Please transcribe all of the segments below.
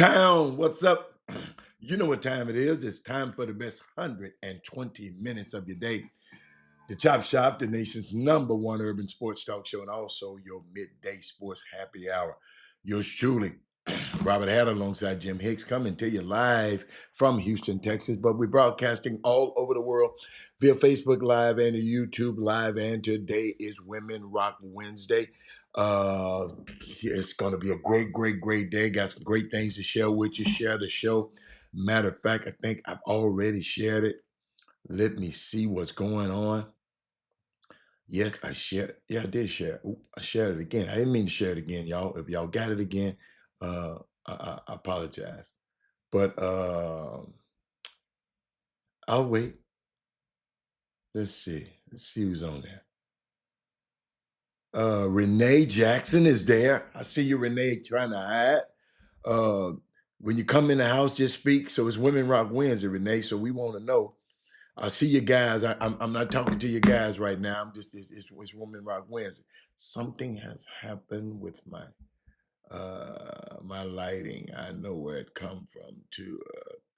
H-Town, what's up? You know what time it is. It's time for the best 120 minutes of your day. The Chop Shop, the nation's #1 urban sports talk show, and also your midday sports happy hour. Yours truly, Robert Hatter alongside Jim Hicks, coming to you live from Houston, Texas. But we're broadcasting all over the world via Facebook Live and YouTube Live. And today is Women Rock Wednesday. It's going to be a great day. Got some great things to share with you. Share the show. Matter of fact, I think I've already shared it. Let me see what's going on. Yes, I shared. Yeah, I did share. Oop, I shared it again. I didn't mean to share it again, y'all. If y'all got it again, I apologize. But I'll wait. Let's see. Let's see who's on there. Renee Jackson is there. I see you, Renee, trying to hide. Uh, when you come in the house, just speak. So it's Women Rock Wednesday, Renee. So we want to know. I see you guys. I'm not talking to you guys right now. I'm just it's Women Rock Wednesday. Something has happened with my lighting. I know where it come from too.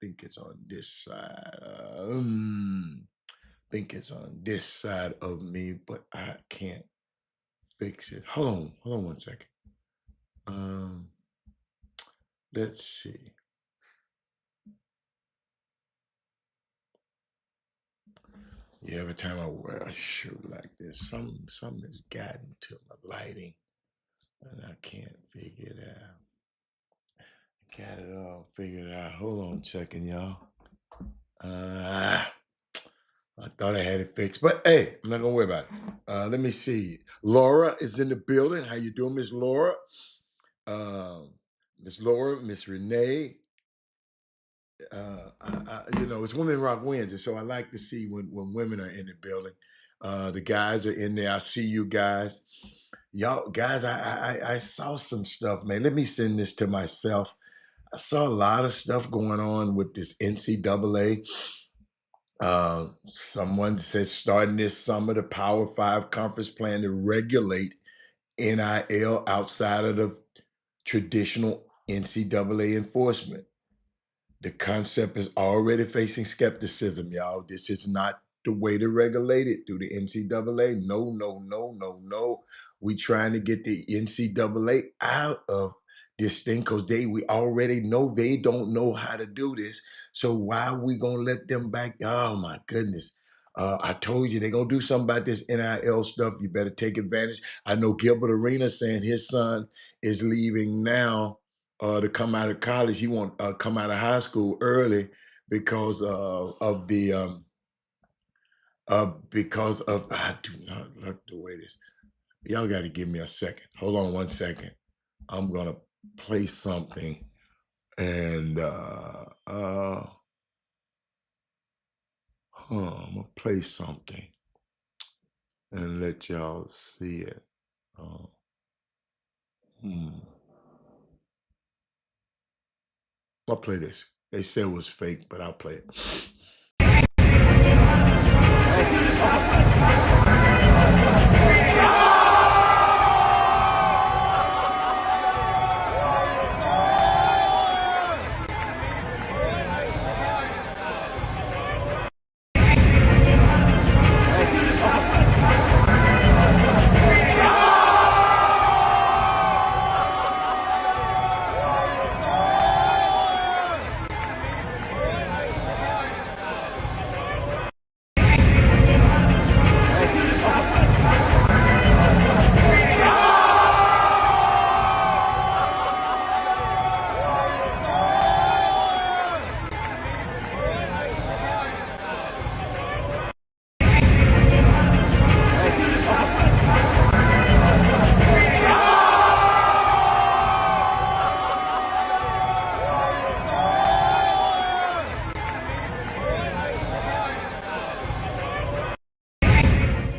Think it's on this side. Think it's on this side of me, but I can't fix it. Hold on 1 second. Um, let's see. Yeah, every time I wear a shirt like this, something has gotten to my lighting, and I can't figure it out. Got it all figured out. Hold on a second, y'all. I thought I had it fixed, but hey, I'm not gonna worry about it. Let me see. Laura is in the building. How you doing, Miss Laura? Miss Laura, Miss Renee. It's Women Rock Wednesday, so I like to see when women are in the building. The guys are in there. I see you guys. Y'all, guys, I saw some stuff, man. Let me send this to myself. I saw a lot of stuff going on with this NCAA. Someone says starting this summer, the Power Five conference plan to regulate NIL outside of the traditional NCAA enforcement. The concept is already facing skepticism, y'all. This is not the way to regulate it through the NCAA. No. We trying to get the NCAA out of this thing because we already know they don't know how to do this. So why are we gonna let them back? Oh my goodness. I told you they're gonna do something about this NIL stuff. You better take advantage. I know Gilbert Arenas saying his son is leaving now to come out of college. He want come out of high school early because I do not like the way this. Y'all got to give me a second. Hold on 1 second. I'm gonna play something, and I'm gonna play something and let y'all see it. Uh, hmm. I'll play this. They said it was fake, but I'll play it.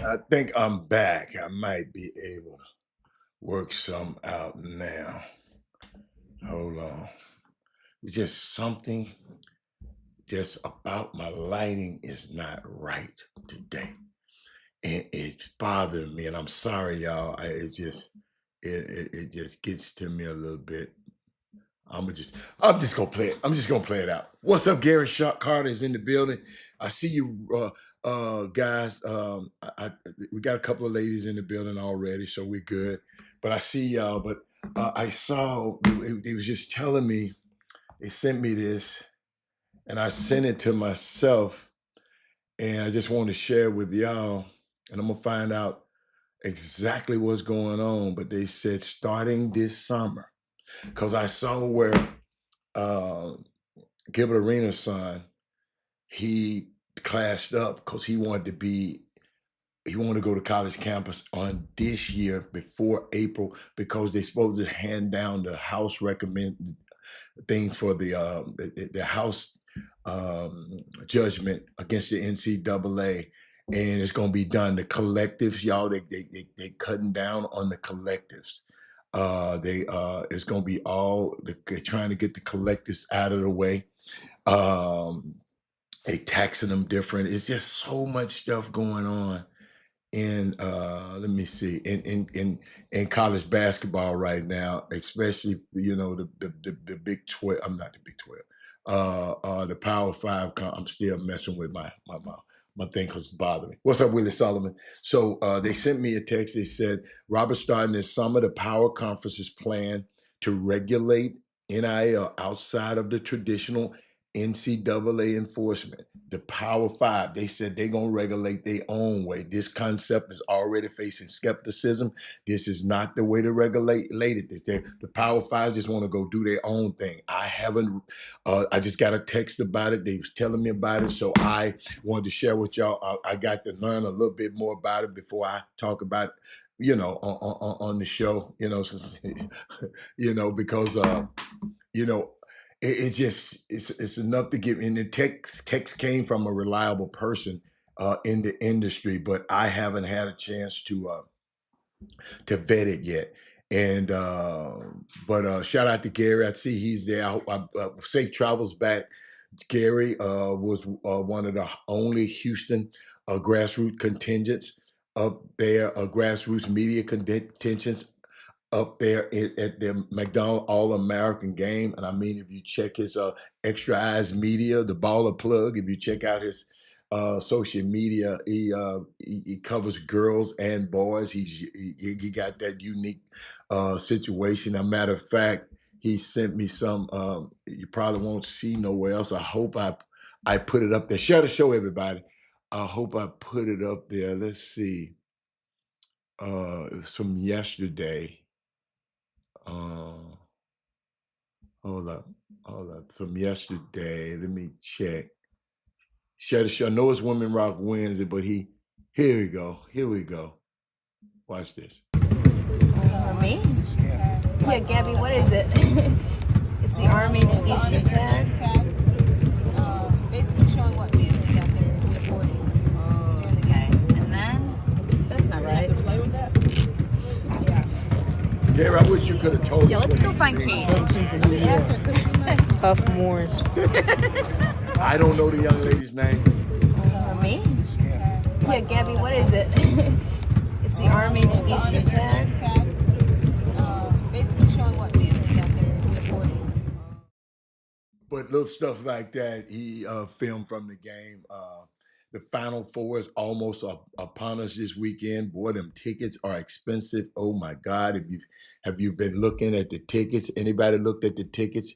I think I'm back. I might be able to work some out now. Hold on. It's just something just about my lighting is not right today. And it's bothering me. And I'm sorry, y'all. It just gets to me a little bit. I'm just gonna play it. I'm just gonna play it out. What's up, Gary Carter is in the building. I see you, guys. We got a couple of ladies in the building already, so we're good. But I see y'all. But I saw they was just telling me they sent me this, and I sent it to myself, and I just want to share with y'all, and I'm gonna find out exactly what's going on. But they said starting this summer, because I saw where uh, Gilbert Arenas' son, he clashed up because he wanted to go to college campus on this year before April because they're supposed to hand down the House recommend thing for the House judgment against the NCAA, and it's going to be done. The collectives, y'all, they cutting down on the collectives. They It's going to be they're trying to get the collectives out of the way. They taxing them different. It's just so much stuff going on in let me see in college basketball right now, especially the Big 12. I'm not the Big 12. The Power Five. I'm still messing with my thing because it's bothering me. What's up, Willie Solomon? So they sent me a text. They said Robert, starting this summer, the Power Conference's plan to regulate NIL outside of the traditional NCAA enforcement. The Power Five, they said they're going to regulate their own way. This concept is already facing skepticism. This is not the way to regulate it. The Power Five just want to go do their own thing. I just got a text about it. They was telling me about it, so I wanted to share with y'all. I got to learn a little bit more about it before I talk about it, on the show, because you know, it's just it's enough to give. And the text came from a reliable person in the industry, but I haven't had a chance to vet it yet. And but shout out to Gary. I see he's there. Safe travels back. Gary was one of the only Houston grassroots contingents up there, grassroots media contingents up there at the McDonald All-American game. And I mean, if you check his Extra Eyes Media, the baller plug, if you check out his social media, he covers girls and boys. He got that unique situation. A matter of fact, he sent me some, you probably won't see nowhere else. I hope I put it up there. Share the show, everybody. I hope I put it up there. Let's see. It was from yesterday. Uh, hold up, hold up. From yesterday. Let me check. Share the show. I know it's Women Rock Wednesday, but here we go. Here we go. Watch this. Me? Yeah, Gabby, what is it? It's the RMHC shoe tag. Basically showing what family that they're supporting during the game. And then, that's not right. Gary, I wish you could have told me. Yeah, let's go find Kate. Huff Morris. I don't know the young lady's name. Me? Yeah, Gabby, what is it? It's the RMHC shoe tag. Basically showing what family that they're supporting. But little stuff like that, he filmed from the game. The Final Four is almost upon us this weekend. Boy, them tickets are expensive. Oh my God! Have you been looking at the tickets? Anybody looked at the tickets?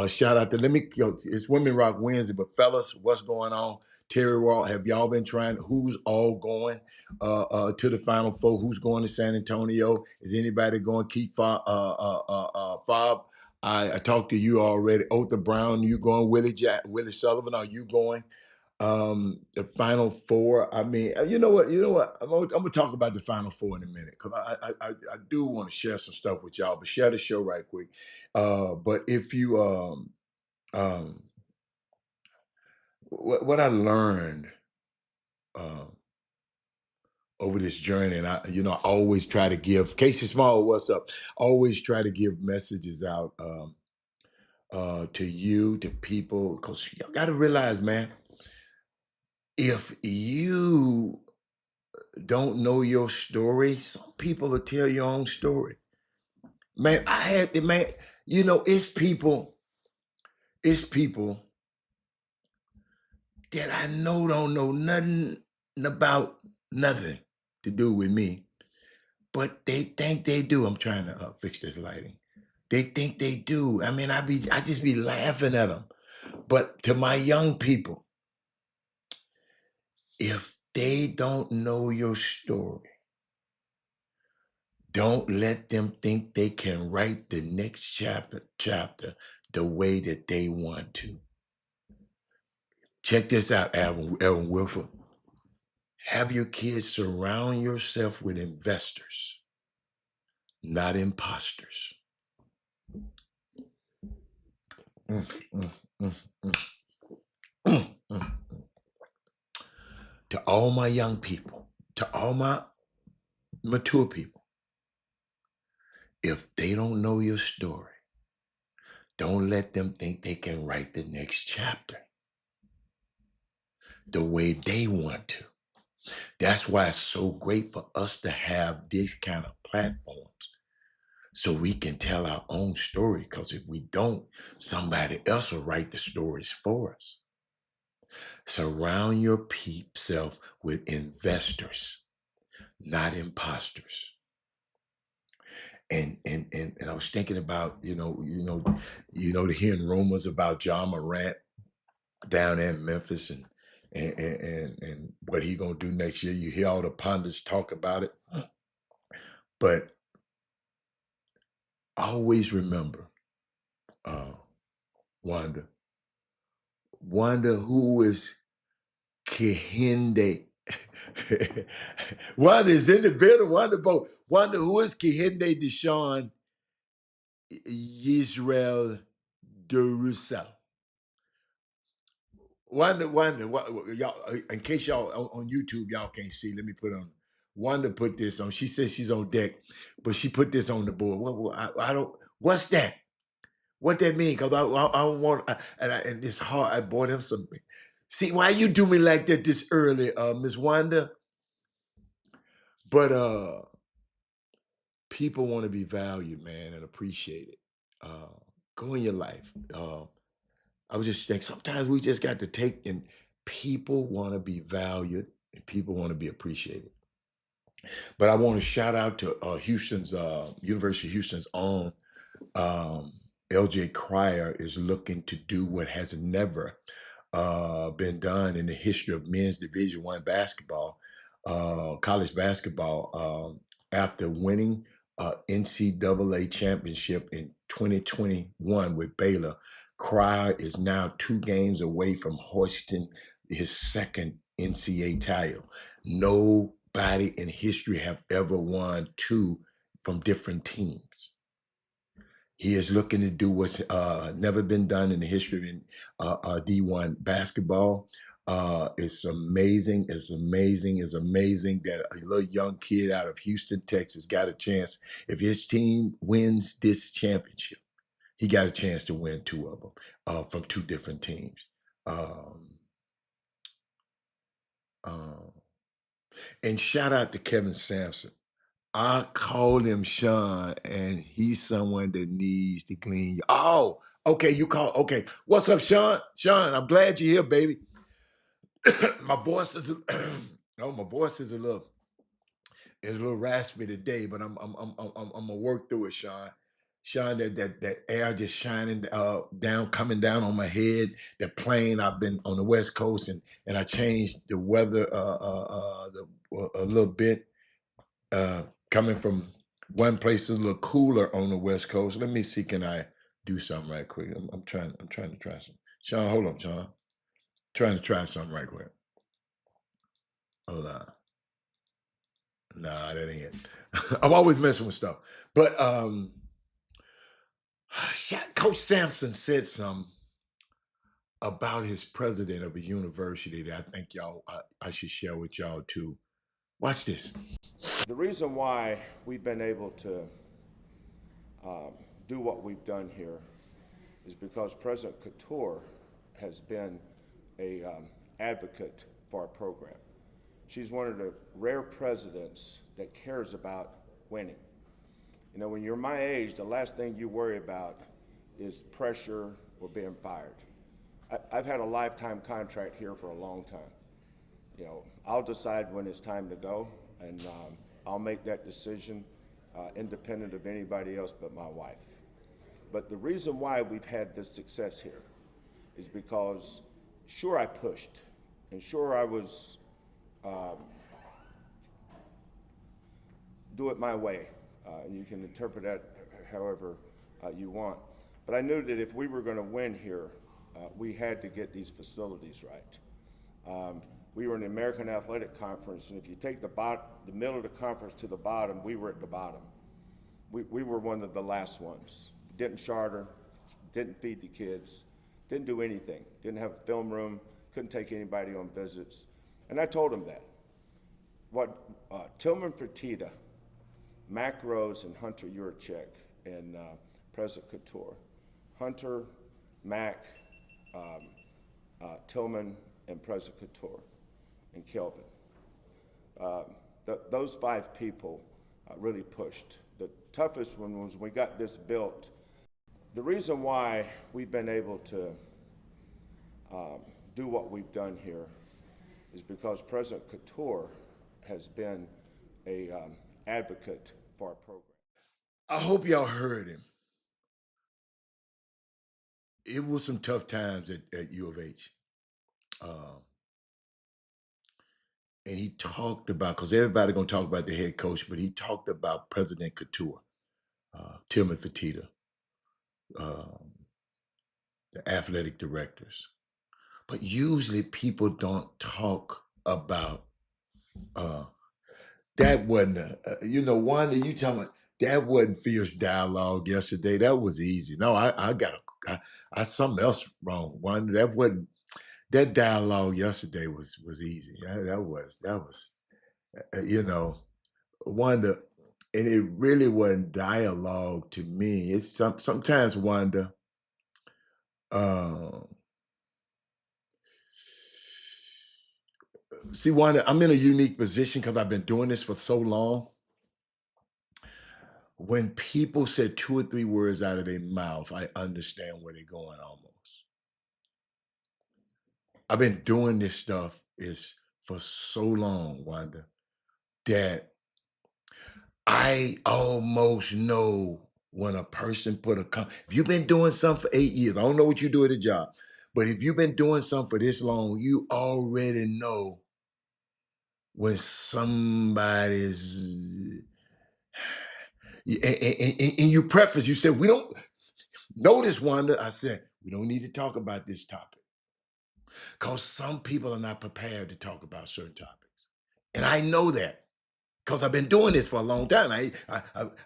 Shout out to it's Women Rock Wednesday, but fellas, what's going on? Terry Wall, have y'all been trying? Who's all going to the Final Four? Who's going to San Antonio? Is anybody going? Keith Fob. I talked to you already. Otha Brown, you going? Willie Sullivan, are you going? The Final Four. I mean, you know what? I'm gonna talk about the Final Four in a minute because I do want to share some stuff with y'all. But share the show right quick. But if you what I learned over this journey, and I always try to give Casey Small, what's up? Always try to give messages out to you, to people, because you got to realize, man, if you don't know your story, some people will tell your own story. Man, You know, it's people that I know don't know nothing about nothing to do with me, but they think they do. I'm trying to fix this lighting. They think they do. I mean, I just be laughing at them. But to my young people, if they don't know your story, don't let them think they can write the next chapter the way that they want to. Check this out, Aaron Wilford. Have your kids surround yourself with investors, not imposters. Mm, mm, mm, mm, mm. To all my young people, to all my mature people, if they don't know your story, don't let them think they can write the next chapter the way they want to. That's why it's so great for us to have these kind of platforms so we can tell our own story. Because if we don't, somebody else will write the stories for us. Surround your self with investors, not imposters. And I was thinking about, the hearing rumors about John Morant down in Memphis and what he gonna do next year. You hear all the pundits talk about it, but always remember, uh, Wanda. Wanda, who is Kehinde? Wanda is in the building. Wanda, who is Kehinde Deshaun Yisrael Jerusalem? Wanda, y'all, in case y'all on YouTube, y'all can't see. Let me put on. Wanda put this on. She says she's on deck, but she put this on the board. I don't. What's that? What that mean? Because I don't want. And it's hard. I bought him something. See why you do me like that this early, Miss Wanda? But people want to be valued, man, and appreciated. Go in your life. I was just thinking sometimes we just got to take and people want to be valued and people want to be appreciated. But I want to shout out to Houston's University of Houston's own LJ Cryer is looking to do what has never been done in the history of men's Division I basketball, college basketball. After winning NCAA championship in 2021 with Baylor, Cryer is now 2 games away from hoisting his second NCAA title. Nobody in history have ever won 2 from different teams. He is looking to do what's never been done in the history of D1 basketball. It's amazing. It's amazing. It's amazing that a little young kid out of Houston, Texas, got a chance. If his team wins this championship, he got a chance to win 2 of them from 2 different teams. And shout out to Kevin Sampson. I called him Sean, and he's someone that needs to clean. Oh, okay, you call. Okay, what's up, Sean? Sean, I'm glad you're here, baby. My voice is, my voice is a little raspy today, but I'm gonna work through it, Sean. Sean, that air just shining down, coming down on my head. The plane. I've been on the West Coast, and I changed the weather a little bit. Coming from one place is a little cooler on the West Coast. Let me see, can I do something right quick? I'm trying to try something. Sean, hold on, Sean. Trying to try something right quick. Hold on. Nah, that ain't it. I'm always messing with stuff. But Coach Sampson said something about his president of a university that I think I should share with y'all too. Watch this. The reason why we've been able to do what we've done here is because President Couture has been a advocate for our program. She's one of the rare presidents that cares about winning. You know, when you're my age, the last thing you worry about is pressure or being fired. I've had a lifetime contract here for a long time. You know, I'll decide when it's time to go, and I'll make that decision independent of anybody else but my wife. But the reason why we've had this success here is because, sure, I pushed, and sure, I was do it my way. You can interpret that however you want. But I knew that if we were going to win here, we had to get these facilities right. We were in the American Athletic Conference, and if you take the middle of the conference to the bottom, we were at the bottom. We were one of the last ones. Didn't charter, didn't feed the kids, didn't do anything. Didn't have a film room, couldn't take anybody on visits. And I told them that. What Tillman Fertitta, Mac Rose, and Hunter Yurchek, and President Couture. Hunter, Mac, Tillman, and President Couture, and Kelvin. Those 5 people really pushed. The toughest one was when we got this built. The reason why we've been able to do what we've done here is because President Couture has been a advocate for our program. I hope y'all heard him. It was some tough times at U of H. And he talked about, because everybody going to talk about the head coach, but he talked about President Couture, Tillman Fertitta, the athletic directors. But usually people don't talk about that wasn't, Wanda, you tell me, that wasn't fierce dialogue yesterday. That was easy. No, I something else wrong. Wanda, that dialogue yesterday was easy. That was, Wanda, and it really wasn't dialogue to me. It's sometimes, Wanda, see, Wanda, I'm in a unique position because I've been doing this for so long. When people said 2 or 3 words out of their mouth, I understand where they're going almost. I've been doing this stuff for so long, Wanda, that I almost know when a person if you've been doing something for 8 years, I don't know what you do at a job, but if you've been doing something for this long, you already know when somebody's, and you preface, you said, we don't, notice, Wanda, I said, we don't need to talk about this topic because some people are not prepared to talk about certain topics. And I know that because I've been doing this for a long time.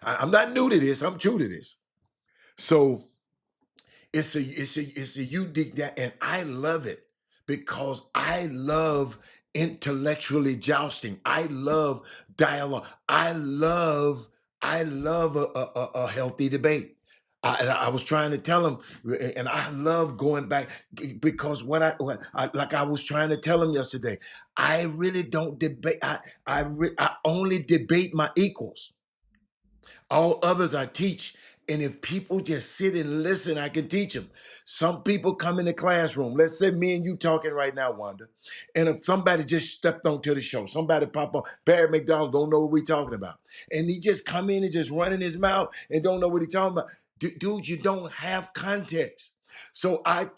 I'm not new to this. I'm true to this. So it's a unique, and I love it because I love intellectually jousting. I love dialogue. I love a healthy debate. I was trying to tell him, and I love going back because like I was trying to tell him yesterday, I really don't debate. I only debate my equals. All others I teach. And if people just sit and listen, I can teach them. Some people come in the classroom. Let's say me and you talking right now, Wanda. And if somebody just stepped onto the show, somebody pop on, Barry McDonald don't know what we talking about. And he just come in and just running his mouth and don't know what he talking about. Dude, you don't have context. So I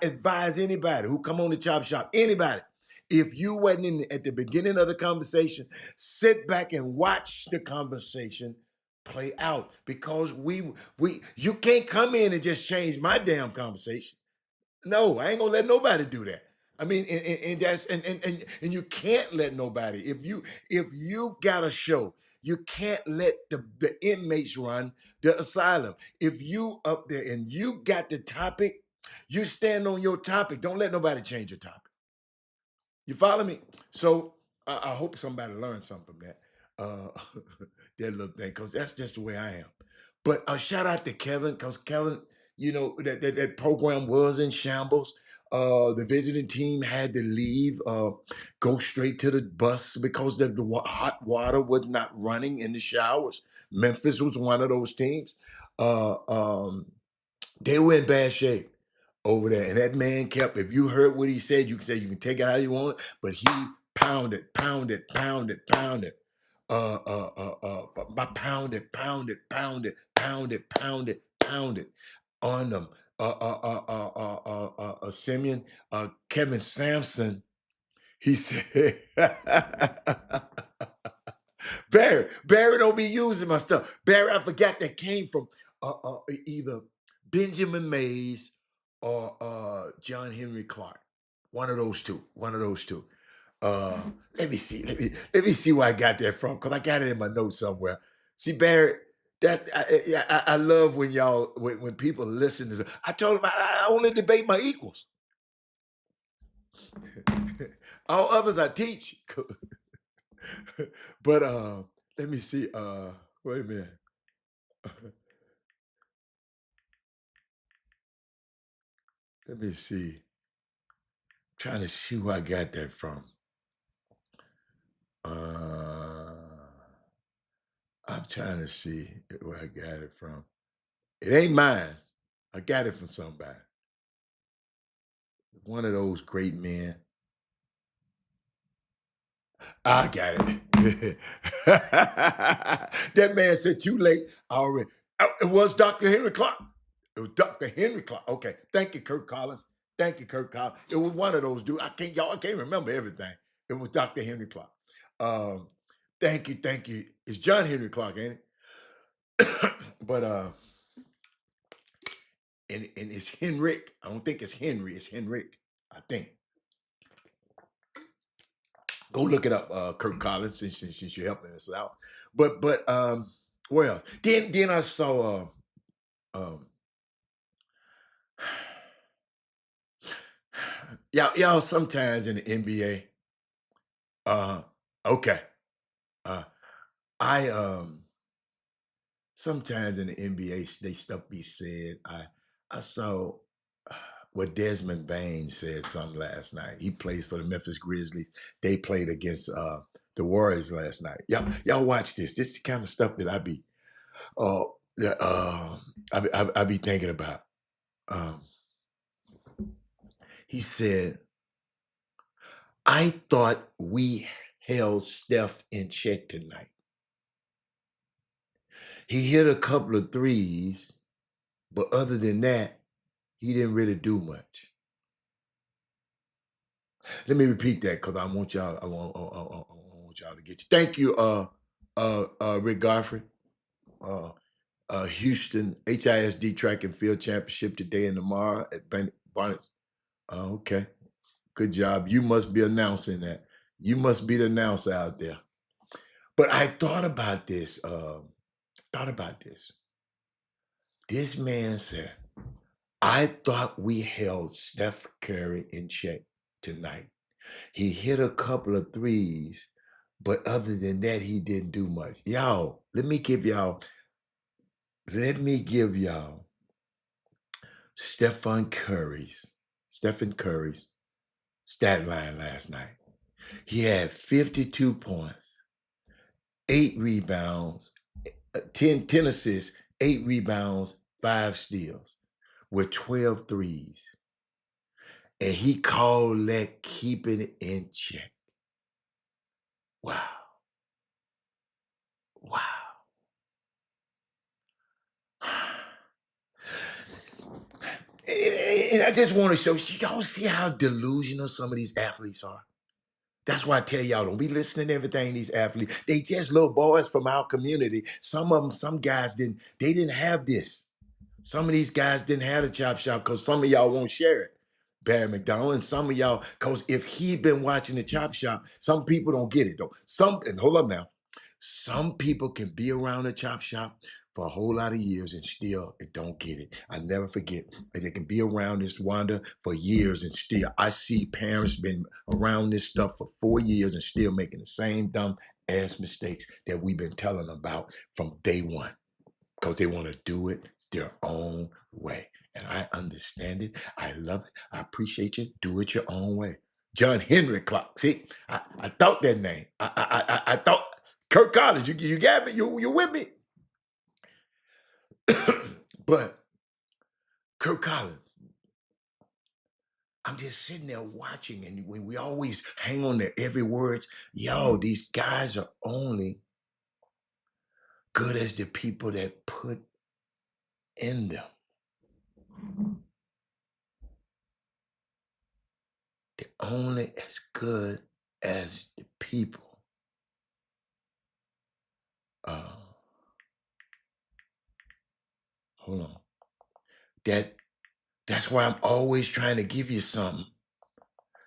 advise anybody who come on the Chop Shop, anybody, if you wasn't at the beginning of the conversation, sit back and watch the conversation play out, because you can't come in and just change my damn conversation. No, I ain't gonna let nobody do that. I mean, and you can't let nobody. If you got a show, you can't let the inmates run the asylum. If you up there and you got the topic, you stand on your topic. Don't let nobody change your topic. You follow me? So I hope somebody learned something from that. That little thing, because that's just the way I am. But a shout out to Kevin, because Kevin, that program was in shambles. The visiting team had to leave, go straight to the bus because the hot water was not running in the showers. Memphis was one of those teams. They were in bad shape over there. And that man kept, if you heard what he said, you can say you can take it how you want it, but he pounded, pounded, pounded, pounded. Pounded, pounded, pounded, pounded, pounded, pounded on them. Simeon, Kevin Sampson, he said, Barry don't be using my stuff. Barry, I forgot that came from either Benjamin Mays or John Henry Clark. One of those two. One of those two. Let me see. Let me see where I got that from, because I got it in my notes somewhere. See, Barry, that I love when y'all when people listen to this. I told them I only debate my equals. All others I teach. But let me see. Wait a minute. Let me see. Trying to see who I got that from. I'm trying to see where I got it from. It ain't mine. I got it from somebody. One of those great men. I got it. That man said too late. I already. Oh, it was Dr. Henry Clark. It was Dr. Henry Clark. Okay. Thank you, Kirk Collins. Thank you, Kirk Collins. It was one of those dudes. I can't remember everything. It was Dr. Henry Clark. Thank you, thank you. It's John Henry Clark, ain't it? But and it's Henrik. I don't think it's Henry, it's Henrik, I think. Go look it up, Kirk Collins, since you're helping us out. But well, then I saw y'all sometimes in the NBA. Okay. I sometimes in the NBA they stuff be said. I saw what Desmond Bain said something last night. He plays for the Memphis Grizzlies. They played against the Warriors last night. Y'all watch this. This is the kind of stuff that I be I be thinking about. He said, I thought we held Steph in check tonight. He hit a couple of threes, but other than that, he didn't really do much. Let me repeat that because I want y'all. I want y'all to get you. Thank you, Rick Godfrey. Houston HISD Track and Field Championship today and tomorrow at Barnett. Okay, good job. You must be announcing that. You must be the announcer out there. But I thought about this. This man said, I thought we held Steph Curry in check tonight. He hit a couple of threes, but other than that, he didn't do much. Y'all, let me give y'all Stephen Curry's stat line last night. He had 52 points, 8 rebounds, 10 assists, 8 rebounds, 5 steals with 12 threes. And he called that keeping it in check. Wow. Wow. And I just want to show you, y'all see how delusional some of these athletes are. That's why I tell y'all, don't be listening to everything these athletes. They just little boys from our community. Some of them, some guys didn't have this. Some of these guys didn't have the chop shop because some of y'all won't share it. Barry McDonald and some of y'all, because if he been watching the chop shop, some people don't get it though. And hold up now. Some people can be around the chop shop for a whole lot of years and still don't get it. I never forget that they can be around this Wanda for years and still. I see parents been around this stuff for 4 years and still making the same dumb ass mistakes that we've been telling them about from day one because they want to do it their own way. And I understand it. I love it. I appreciate you. Do it your own way. John Henry Clark. See, I thought that name. I thought Kirk Collins. You got me. You with me? But Kirk Collins. I'm just sitting there watching, and we always hang on to every word. Yo, these guys are only good as the people that put in them. They're only as good as the people. Hold on. That's why I'm always trying to give you something.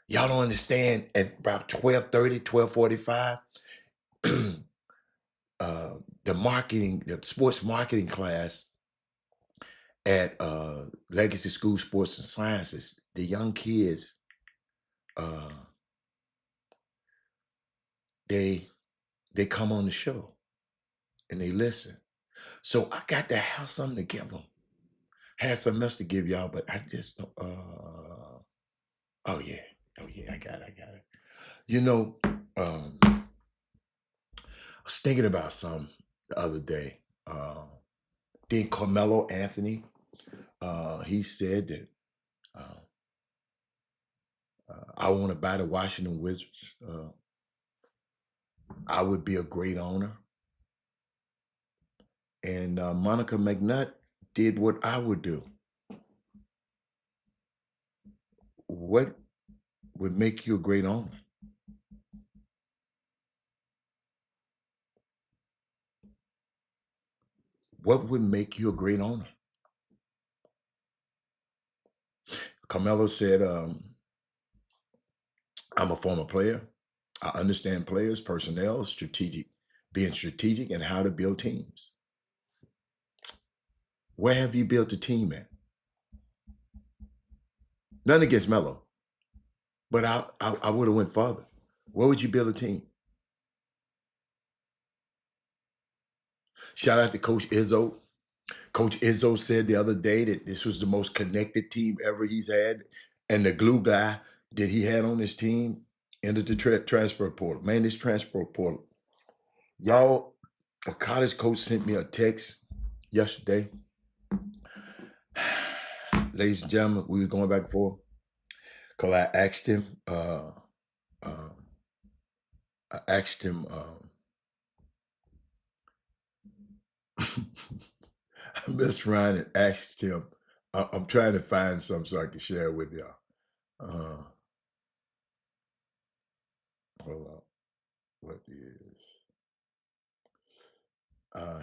Y'all don't understand. At about 12:30, 12:45, the sports marketing class at Legacy School Sports and Sciences, the young kids, they come on the show and they listen. So I got to have something to give them. Had something else to give y'all, but I just oh yeah, I got it. You know, I was thinking about something the other day. Then Carmelo Anthony, he said that I want to buy the Washington Wizards. I would be a great owner. And Monica McNutt did what I would do. What would make you a great owner? What would make you a great owner? Carmelo said, I'm a former player. I understand players, personnel, being strategic, and how to build teams. Where have you built a team at? None against Melo, but I would have went further. Where would you build a team? Shout out to Coach Izzo. Coach Izzo said the other day that this was the most connected team ever he's had, and the glue guy that he had on his team entered the transfer portal. Man, this transfer portal. Y'all, a college coach sent me a text yesterday. Ladies and gentlemen, we were going back and forth because I asked him. I messed around and asked him. I'm trying to find some so I can share with y'all. Hold on. What is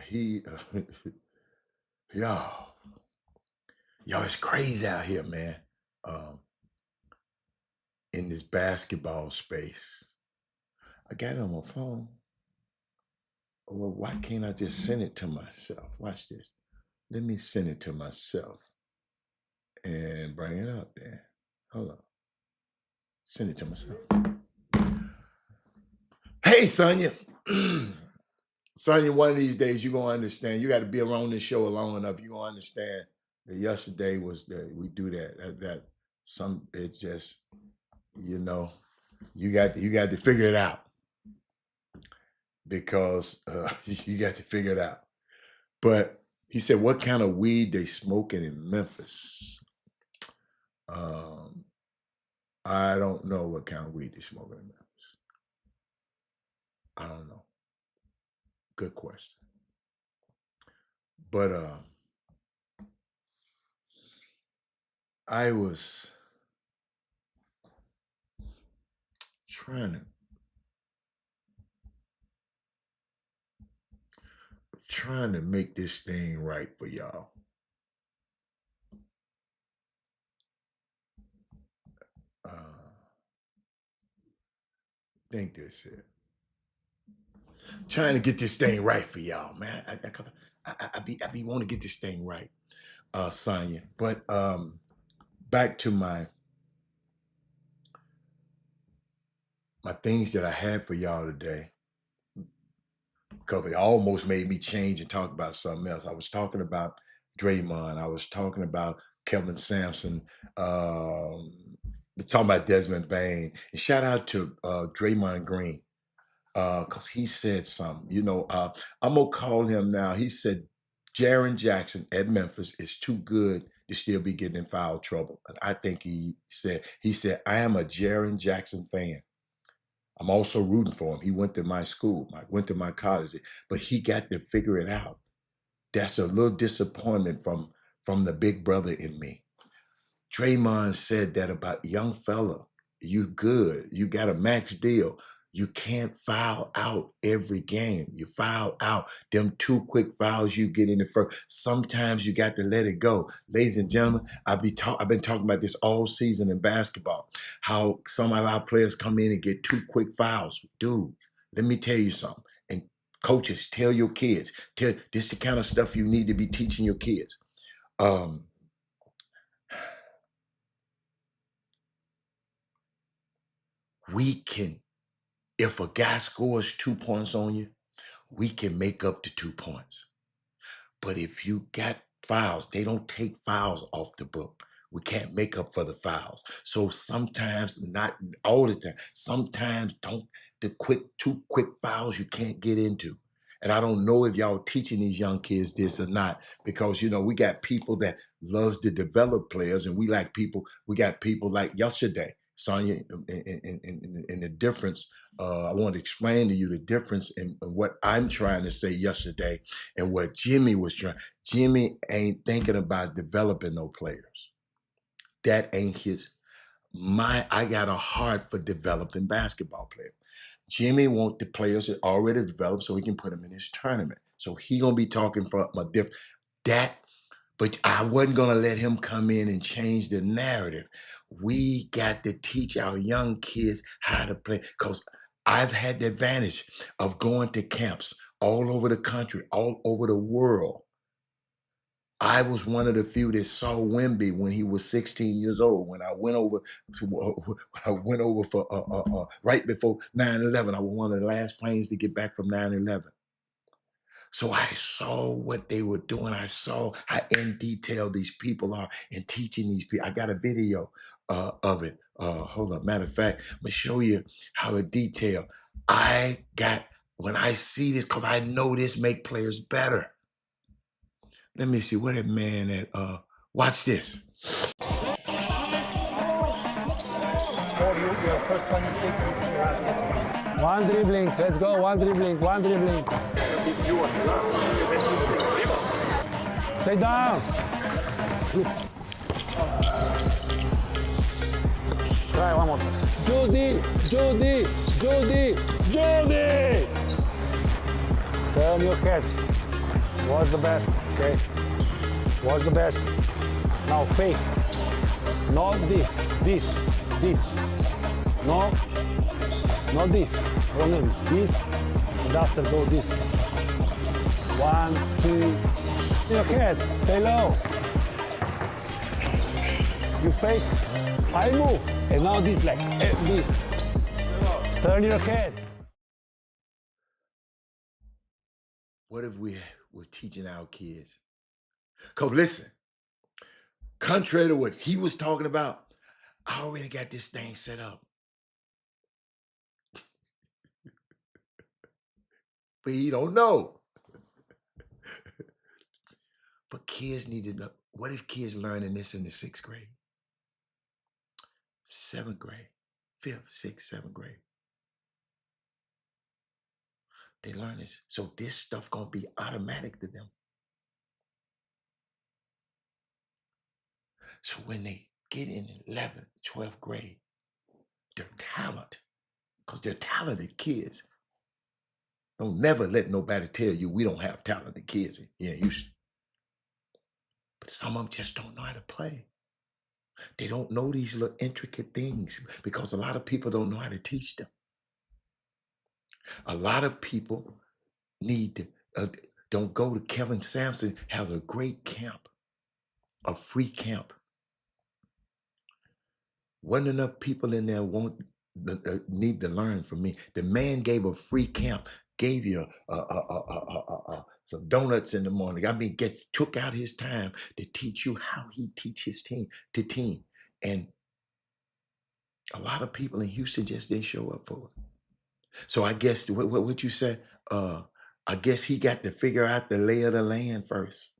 he? Y'all, it's crazy out here, man. In this basketball space, I got it on my phone. Well, why can't I just send it to myself? Watch this. Let me send it to myself and bring it up there. Hold on. Send it to myself. Hey, Sonia. Sonia, one of these days you're gonna understand. You got to be around this show long enough. You're gonna understand that yesterday was that we do that. It's just, you got to figure it out. Because you got to figure it out. But he said, what kind of weed they smoking in Memphis? I don't know what kind of weed they smoking in Memphis. I don't know. Good question. But I was trying to make this thing right for y'all. Think this it. Trying to get this thing right for y'all, man. I be want to get this thing right, Sonya. But back to my things that I had for y'all today, because they almost made me change and talk about something else. I was talking about Draymond. I was talking about Kevin Sampson. Talking about Desmond Bain. And shout out to Draymond Green, because he said something. I'm going to call him now. He said Jaren Jackson at Memphis is too good to still be getting in foul trouble. And I think he said, I am a Jaren Jackson fan. I'm also rooting for him. He went to my school, went to my college, but he got to figure it out. That's a little disappointment from the big brother in me. Draymond said that about young fella. You good. You got a max deal. You can't foul out every game. You foul out them 2 quick fouls you get in the first. Sometimes you got to let it go. Ladies and gentlemen, I've been talking about this all season in basketball, how some of our players come in and get 2 quick fouls. Dude, let me tell you something. And coaches, tell your kids, this is the kind of stuff you need to be teaching your kids. We can, if a guy scores 2 points on you, we can make up the 2 points. But if you got fouls, they don't take fouls off the book. We can't make up for the fouls. So sometimes, not all the time, sometimes the 2 quick fouls you can't get into. And I don't know if y'all teaching these young kids this or not, because, we got people that loves to develop players, and we got people like yesterday, Sonya, in the difference. I want to explain to you the difference in what I'm trying to say yesterday and what Jimmy was trying. Jimmy ain't thinking about developing no players. That ain't his. I got a heart for developing basketball players. Jimmy want the players that already developed so he can put them in his tournament. So he gonna be talking from a different but I wasn't gonna let him come in and change the narrative. We got to teach our young kids how to play, because I've had the advantage of going to camps all over the country, all over the world. I was one of the few that saw Wemby when he was 16 years old. When I went over for right before 9/11. I was one of the last planes to get back from 9/11. So I saw what they were doing. I saw how in detail these people are in teaching these people. I got a video of it. Hold up. Matter of fact, I'm gonna show you how in detail when I see this, because I know this make players better. Let me see what that man at. Watch this. One dribbling, let's go, one dribbling. Stay down. Try one more. Judy. Turn your head. Watch the basket, okay? Watch the basket. Now fake. Not this. No, not this. Wrong. This, and after go this. 1, 2. Your head, stay low. You fake. I move. And now this like this. Turn your head. What if we're teaching our kids? Because listen, contrary to what he was talking about, I already got this thing set up. But he don't know. But kids need to know. What if kids learning this in the 6th grade? 7th grade, 5th, 6th, 7th grade. They learn this. So this stuff gonna be automatic to them. So when they get in 11th, 12th grade, their talent, because they're talented kids. Don't never let nobody tell you we don't have talented kids in Houston. But some of them just don't know how to play. They don't know these little intricate things because a lot of people don't know how to teach them. A lot of people need to, don't go to Kevin Sampson, has a great camp, a free camp. Wasn't enough people in there need to learn from me. The man gave a free camp, gave you some donuts in the morning. I mean, took out his time to teach you how he teach his team. And a lot of people in Houston just didn't show up for it. So I guess what you said, I guess he got to figure out the lay of the land first.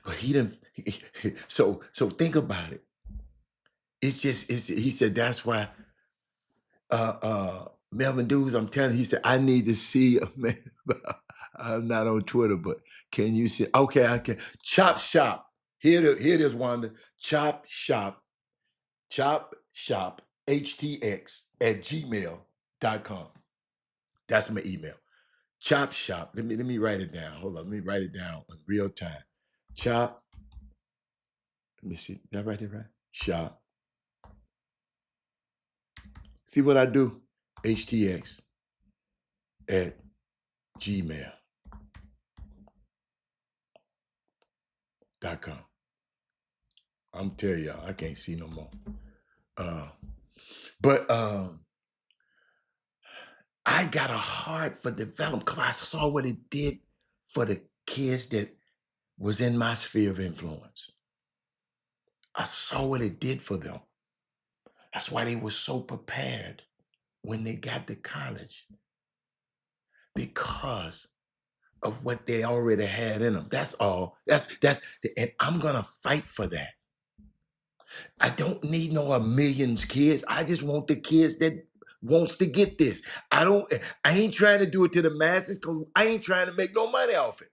But he didn't. So think about it. He said that's why Melvin Dews, I'm telling you, he said, I need to see a man. I'm not on Twitter, but can you see? Okay, I can. Chop Shop. Here it is, Wanda. Chop Shop Htx at gmail.com. That's my email. Chop Shop. Let me write it down. Hold on. Let me write it down in real time. Chop. Let me see. Did I write it right? Shop. See what I do? HTX at gmail.com. I'm telling y'all, I can't see no more. But I got a heart for development because I saw what it did for the kids that was in my sphere of influence. I saw what it did for them. That's why they were so prepared when they got to college, because of what they already had in them. That's all. And I'm gonna fight for that. I don't need no millions kids. I just want the kids that wants to get this. I ain't trying to do it to the masses because I ain't trying to make no money off it.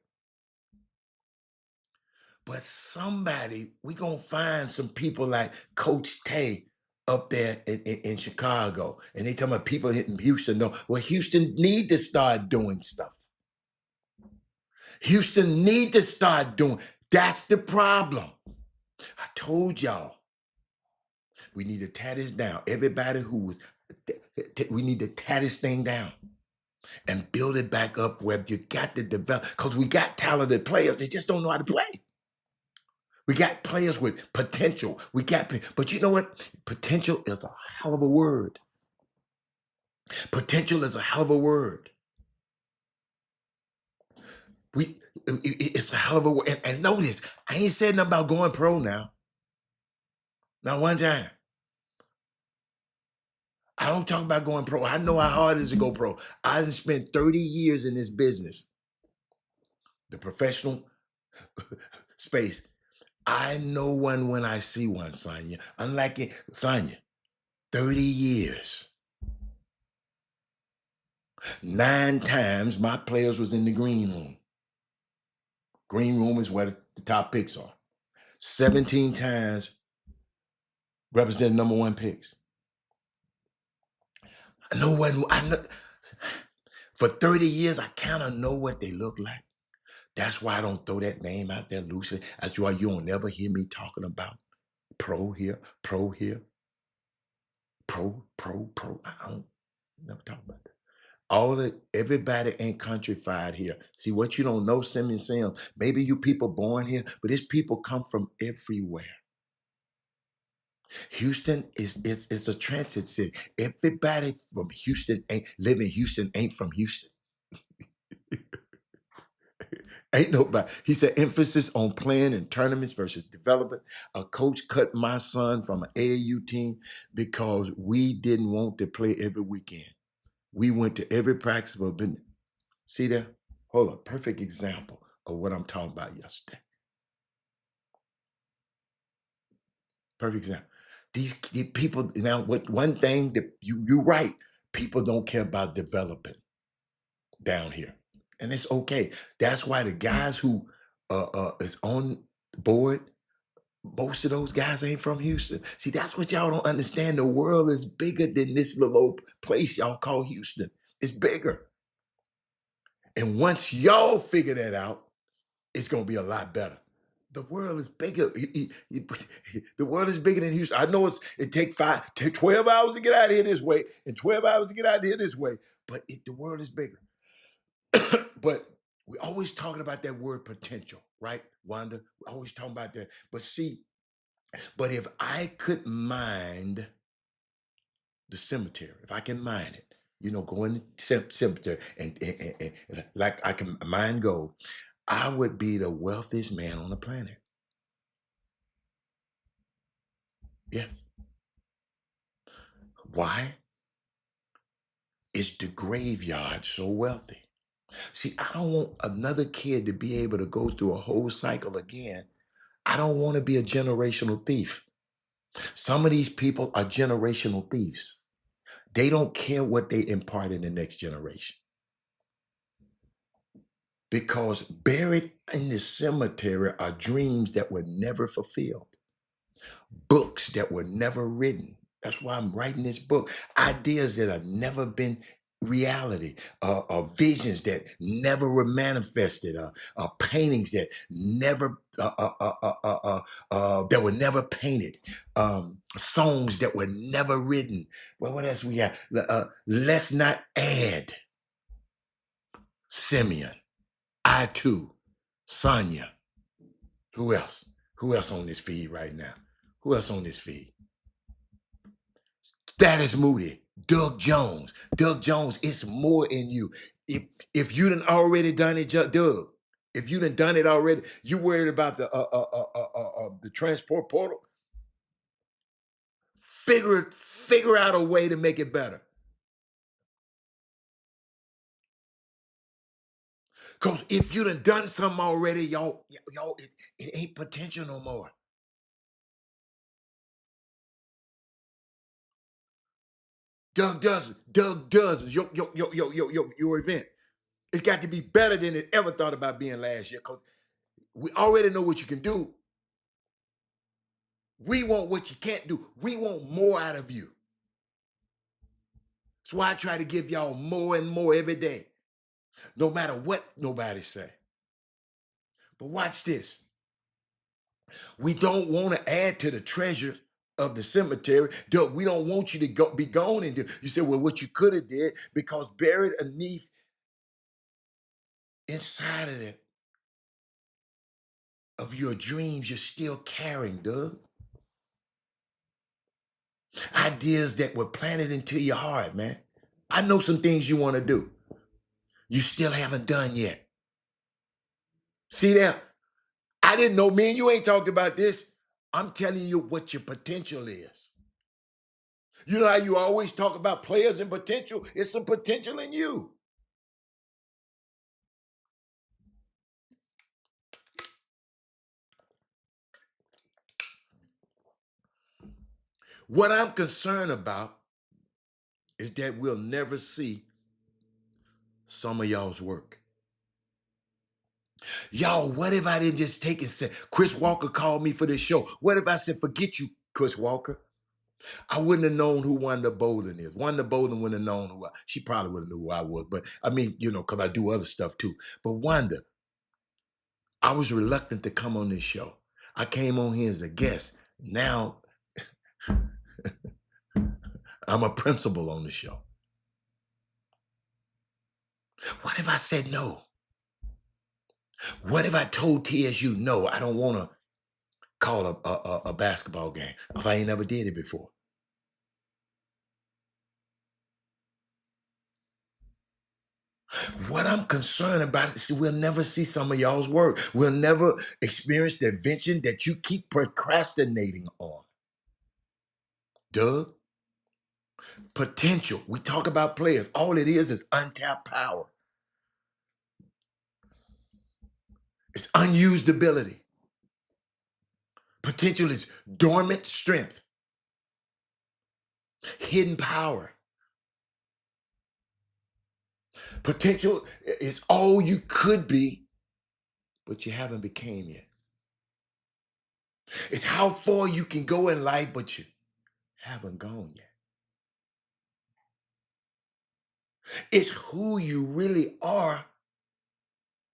But somebody, we gonna find some people like Coach Tay up there in Chicago. And they talking about people hitting Houston. No, well, Houston need to start doing stuff. Houston need to start doing. That's the problem. I told y'all, we need to tear this down. Everybody who was, we need to tear this thing down and build it back up where you got to develop, because we got talented players. They just don't know how to play. We got players with potential. But you know what? Potential is a hell of a word. Potential is a hell of a word. It's a hell of a word. And notice, I ain't said nothing about going pro now. Not one time. I don't talk about going pro. I know how hard it is to go pro. I done spent 30 years in this business, the professional space. I know one when I see one, Sonya. Unlike it, Sonya, 30 years. 9 times my players was in the green room. Green room is where the top picks are. 17 times represent number 1 picks. I know for 30 years, I kind of know what they look like. That's why I don't throw that name out there loosely. That's why you don't never hear me talking about pro here, pro here, pro. I don't never talk about that. Everybody ain't countrified here. See, what you don't know, Sims, maybe you people born here, but these people come from everywhere. Houston is a transit city. Everybody from Houston live in Houston ain't from Houston. Ain't nobody. He said emphasis on playing in tournaments versus development. A coach cut my son from an AAU team because we didn't want to play every weekend. We went to every practice, but been see there. Hold on, perfect example of what I'm talking about yesterday. Perfect example. These people now. What one thing that you're right. People don't care about developing down here, and it's okay. That's why the guys who is on board, most of those guys ain't from Houston. See, that's what y'all don't understand. The world is bigger than this little old place y'all call Houston. It's bigger. And once y'all figure that out, it's going to be a lot better. The world is bigger. The world is bigger than Houston. I know it take 12 hours to get out of here this way and 12 hours to get out of here this way, but the world is bigger. But we're always talking about that word potential, right, Wanda? We're always talking about that. But see, if I could mind the cemetery, if I can mine it, go in the cemetery and like I can mine gold, I would be the wealthiest man on the planet. Yes. Why? Is the graveyard so wealthy? See, I don't want another kid to be able to go through a whole cycle again. I don't want to be a generational thief. Some of these people are generational thieves. They don't care what they impart in the next generation. Because buried in the cemetery are dreams that were never fulfilled, books that were never written. That's why I'm writing this book. Ideas that have never been reality, visions that never were manifested, paintings that never that were never painted, songs that were never written. Well, what else we have? Let's not add Simeon. I too, Sonia. Who else? Who else on this feed right now? Who else on this feed? That is Moody. Doug Jones. Doug Jones, it's more in you. If you done already done it, Doug. If you done it already, you worried about the transport portal. Figure out a way to make it better. Cause if you done something already, y'all, it ain't potential no more. Doug does your event. It's got to be better than it ever thought about being last year. Cause we already know what you can do. We want what you can't do. We want more out of you. That's why I try to give y'all more and more every day, no matter what nobody say. But watch this. We don't want to add to the treasure of the cemetery. We don't want you to be gone and do. You say, well, what you could have did, because buried underneath, inside of it, of your dreams, you're still carrying, Doug. Ideas that were planted into your heart, man. I know some things you want to do. You still haven't done yet. See that? I didn't know, me and you ain't talked about this. I'm telling you what your potential is. You know how you always talk about players and potential? It's some potential in you. What I'm concerned about is that we'll never see some of y'all's work. Y'all, what if I didn't just take and say, Chris Walker called me for this show? What if I said, forget you, Chris Walker? I wouldn't have known who Wanda Bolden is. Wanda Bolden wouldn't have known she probably would have knew who I was. But I mean, because I do other stuff too. But Wanda, I was reluctant to come on this show. I came on here as a guest. Now I'm a principal on the show. What if I said no? What if I told TSU, no, I don't want to call a basketball game if I ain't never did it before? What I'm concerned about is we'll never see some of y'all's work. We'll never experience the invention that you keep procrastinating on. Doug, potential. We talk about players. All it is untapped power. It's unused ability. Potential is dormant strength, hidden power. Potential is all you could be, but you haven't became yet. It's how far you can go in life, but you haven't gone yet. It's who you really are,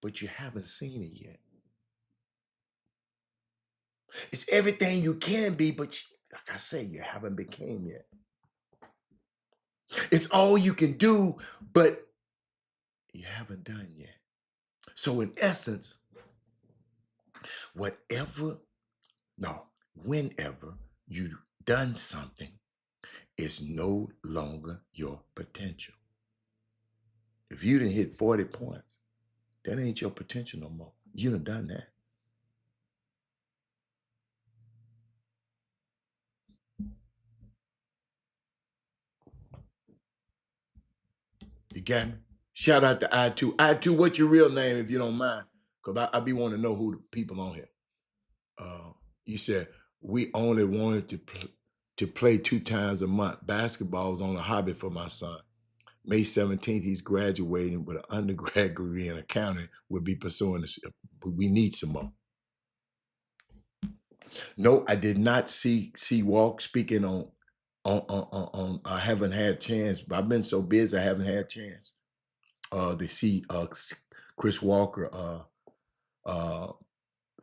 but you haven't seen it yet. It's everything you can be, but like I say, you haven't became yet. It's all you can do, but you haven't done yet. So in essence, whenever you've done something, it's no longer your potential. If you didn't hit 40 points, that ain't your potential no more. You done done that. You got me? Shout out to I2. I2, what's your real name if you don't mind? Because I be wanting to know who the people on here. You said, we only wanted to play 2 times a month. Basketball was only a hobby for my son. May 17th, he's graduating with an undergrad degree in accounting. We'll be pursuing this. We need some more. No, I did not see Walk speaking on I haven't had a chance, but I've been so busy I haven't had a chance to see Chris Walker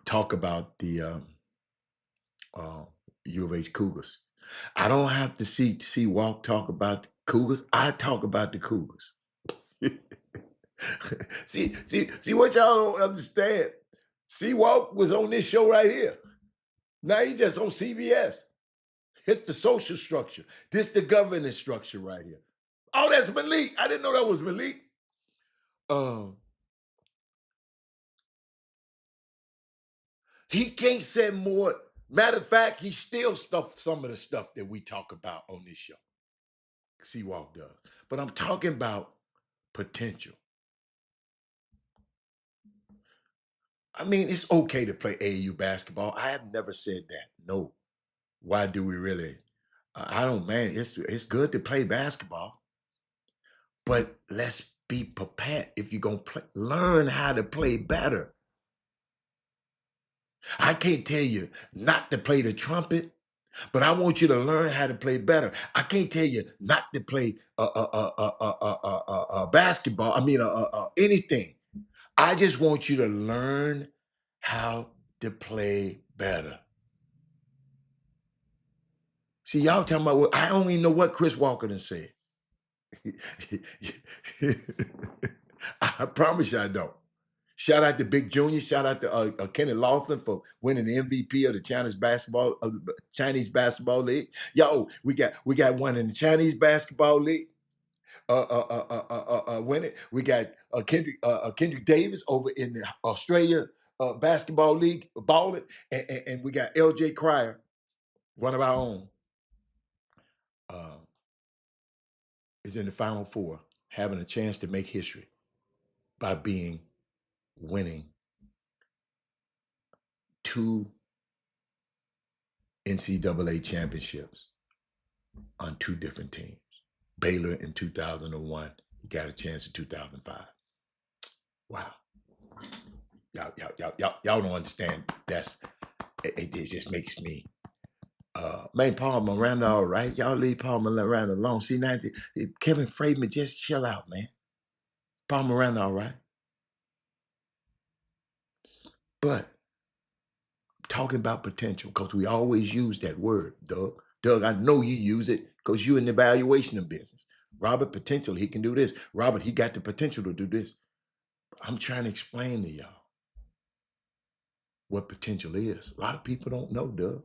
talk about the U of H Cougars. I don't have to see Walk talk about the Cougars. I talk about the Cougars. see what y'all don't understand. See Walk was on this show right here. Now he just on CBS. It's the social structure. This the governance structure right here. Oh, that's Malik. I didn't know that was Malik. He can't say more. Matter of fact, he still stuff some of the stuff that we talk about on this show. Seawalk does. But I'm talking about potential. I mean, it's okay to play AAU basketball. I have never said that. No. Why do we really? I don't, man, it's good to play basketball. But let's be prepared. If you're going to learn how to play better. I can't tell you not to play the trumpet, but I want you to learn how to play better. I can't tell you not to play basketball. I mean, anything. I just want you to learn how to play better. See, y'all talking about what I don't even know what Chris Walker done said. I promise you I don't. Shout out to Big Junior. Shout out to Kenny Laughlin for winning the MVP of the Chinese basketball league. Yo, we got one in the Chinese basketball league. Winning. We got Kendrick Davis over in the Australia basketball league balling, and we got LJ Cryer, one of our own, is in the Final Four, having a chance to make history by winning 2 NCAA championships on 2 different teams. Baylor in 2001, he got a chance in 2005. Wow. Y'all don't understand. It just makes me, man, Paul Miranda, all right. Y'all leave Paul Miranda alone. See, now Kevin Freeman, just chill out, man. Paul Miranda, all right. But talking about potential, because we always use that word, Doug. Doug, I know you use it because you're in the evaluation of business. Robert, potential, he can do this. Robert, he got the potential to do this. I'm trying to explain to y'all what potential is. A lot of people don't know, Doug.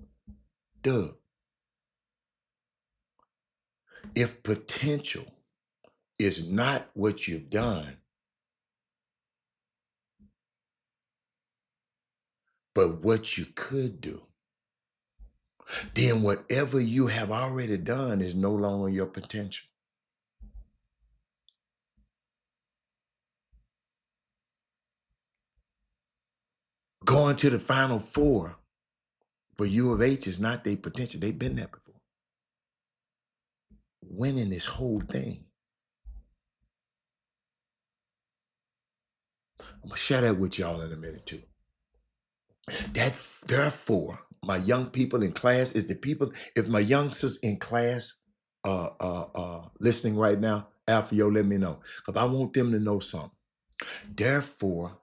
Doug, if potential is not what you've done, but what you could do, then whatever you have already done is no longer your potential. Going to the Final Four for U of H is not their potential. They've been there before. Winning this whole thing. I'm gonna share that with y'all in a minute too. Therefore, my young people in class is the people. If my youngsters in class listening right now, Alfio, let me know, because I want them to know something. Therefore,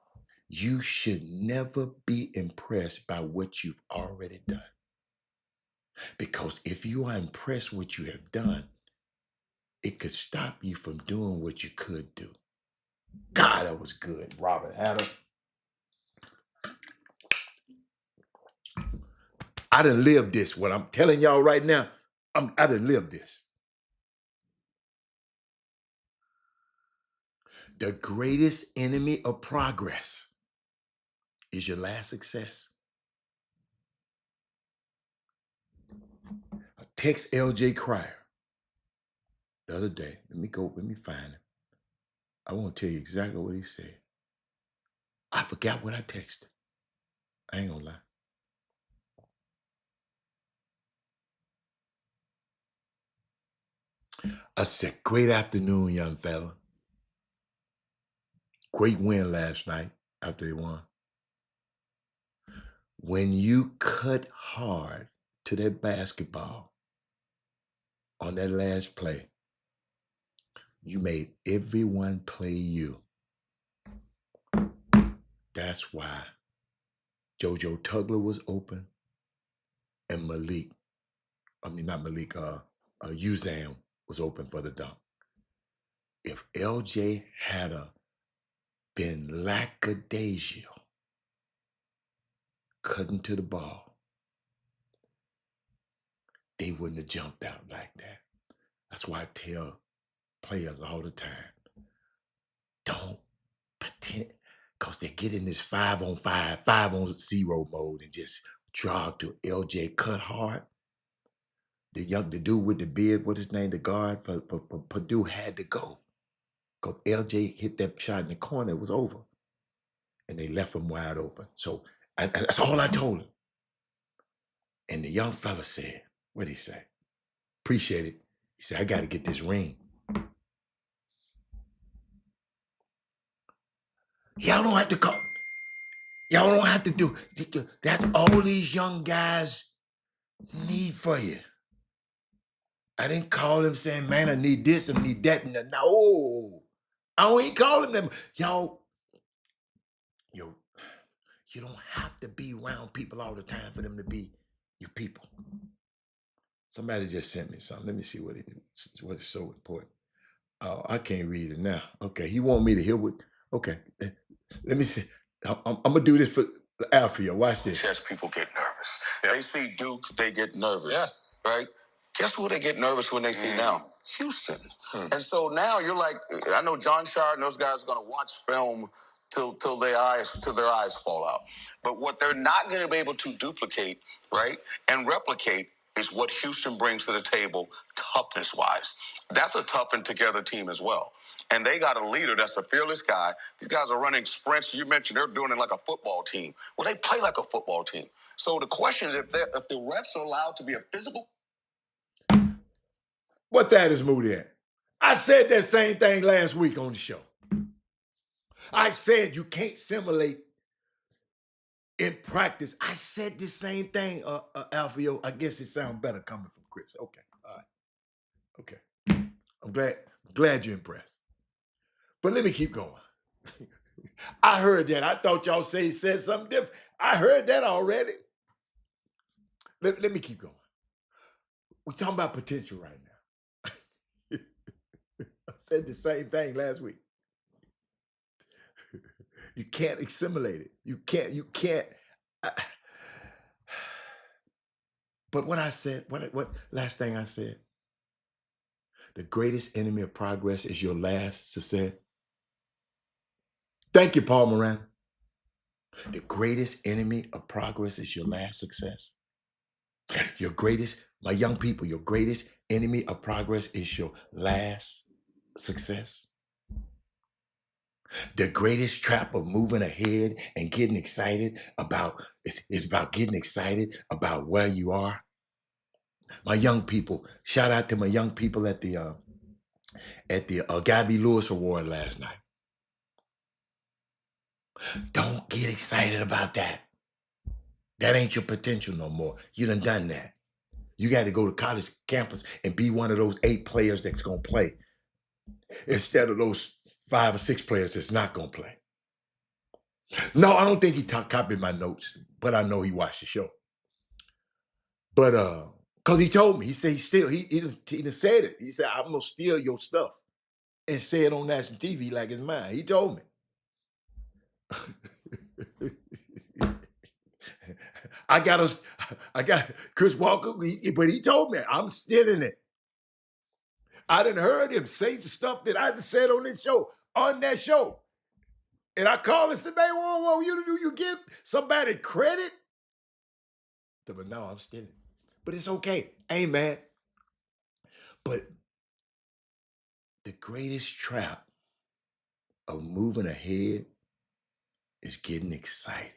you should never be impressed by what you've already done. Because if you are impressed with what you have done, it could stop you from doing what you could do. God, that was good, Robert Hatter. I done lived this. What I'm telling y'all right now, I done lived this. The greatest enemy of progress is your last success. I text LJ Cryer the other day. Let me find him. I want to tell you exactly what he said. I forgot what I texted. I ain't gonna lie. I said, great afternoon, young fella. Great win last night after they won. When you cut hard to that basketball on that last play, you made everyone play you. That's why JoJo Tugler was open and Uzam was open for the dunk. If LJ had been lackadaisical cutting to the ball, they wouldn't have jumped out like that. That's why I tell players all the time, don't pretend, because they get in this 5-on-5, 5-on-0 mode and just jog to LJ cut hard. The dude with the beard, what his name, the guard for Purdue had to go. Because LJ hit that shot in the corner, it was over. And they left him wide open. So and that's all I told him. And the young fella said, what did he say? Appreciate it. He said, I got to get this ring. Y'all don't have to come. Y'all don't have to do. That's all these young guys need for you. I didn't call him saying, man, I need this and need that. No. I ain't calling them. Y'all, you don't have to be around people all the time for them to be your people. Somebody just sent me something. Let me see what is so important. Oh, I can't read it now. Okay, he want me to hear what. Okay, let me see. I'm gonna do this for Alfia. Watch this. Chess people get nervous. Yeah. They see Duke, they get nervous. Yeah. Right? Guess who they get nervous when they see now? Houston. And so now you're like, I know John Shard and those guys are gonna watch film till their eyes fall out. But what they're not gonna be able to duplicate, right, and replicate is what Houston brings to the table toughness-wise. That's a tough and together team as well. And they got a leader that's a fearless guy. These guys are running sprints. You mentioned they're doing it like a football team. Well, they play like a football team. So the question is if the reps are allowed to be a physical. What that is Moody at? I said that same thing last week on the show. I said you can't simulate in practice. I said the same thing, Alfio. I guess it sounds better coming from Chris. Okay, all right. Okay. I'm glad you're impressed. But let me keep going. I heard that. I thought y'all said something different. I heard that already. Let me keep going. We're talking about potential right now. I said the same thing last week. You can't assimilate it. You can't. But what I said, what last thing I said? The greatest enemy of progress is your last success. Thank you, Paul Moran. The greatest enemy of progress is your last success. My young people, your greatest enemy of progress is your last success. The greatest trap of moving ahead and getting excited is about getting excited about where you are. My young people, shout out to my young people at the Gavi Lewis Award last night. Don't get excited about that. That ain't your potential no more. You done that. You got to go to college campus and be one of those 8 players that's going to play instead of those 5 or 6 players that's not going to play. No, I don't think he copied my notes, but I know he watched the show. But because he told me, he said he just said it. He said, I'm going to steal your stuff and say it on national TV like it's mine. He told me. I got Chris Walker, but he told me I'm stealing it. I done heard him say the stuff that I said on that show. And I called and said, man, whoa, you give somebody credit? But no, I'm stealing. But it's okay. Hey, man. But the greatest trap of moving ahead is getting excited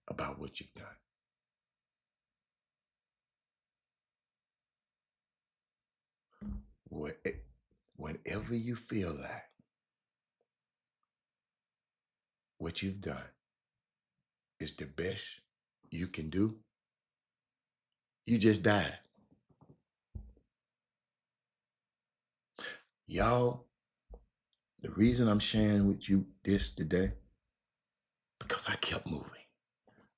about what you've done. Whenever you feel like what you've done is the best you can do, you just died. Y'all, the reason I'm sharing with you this today, because I kept moving.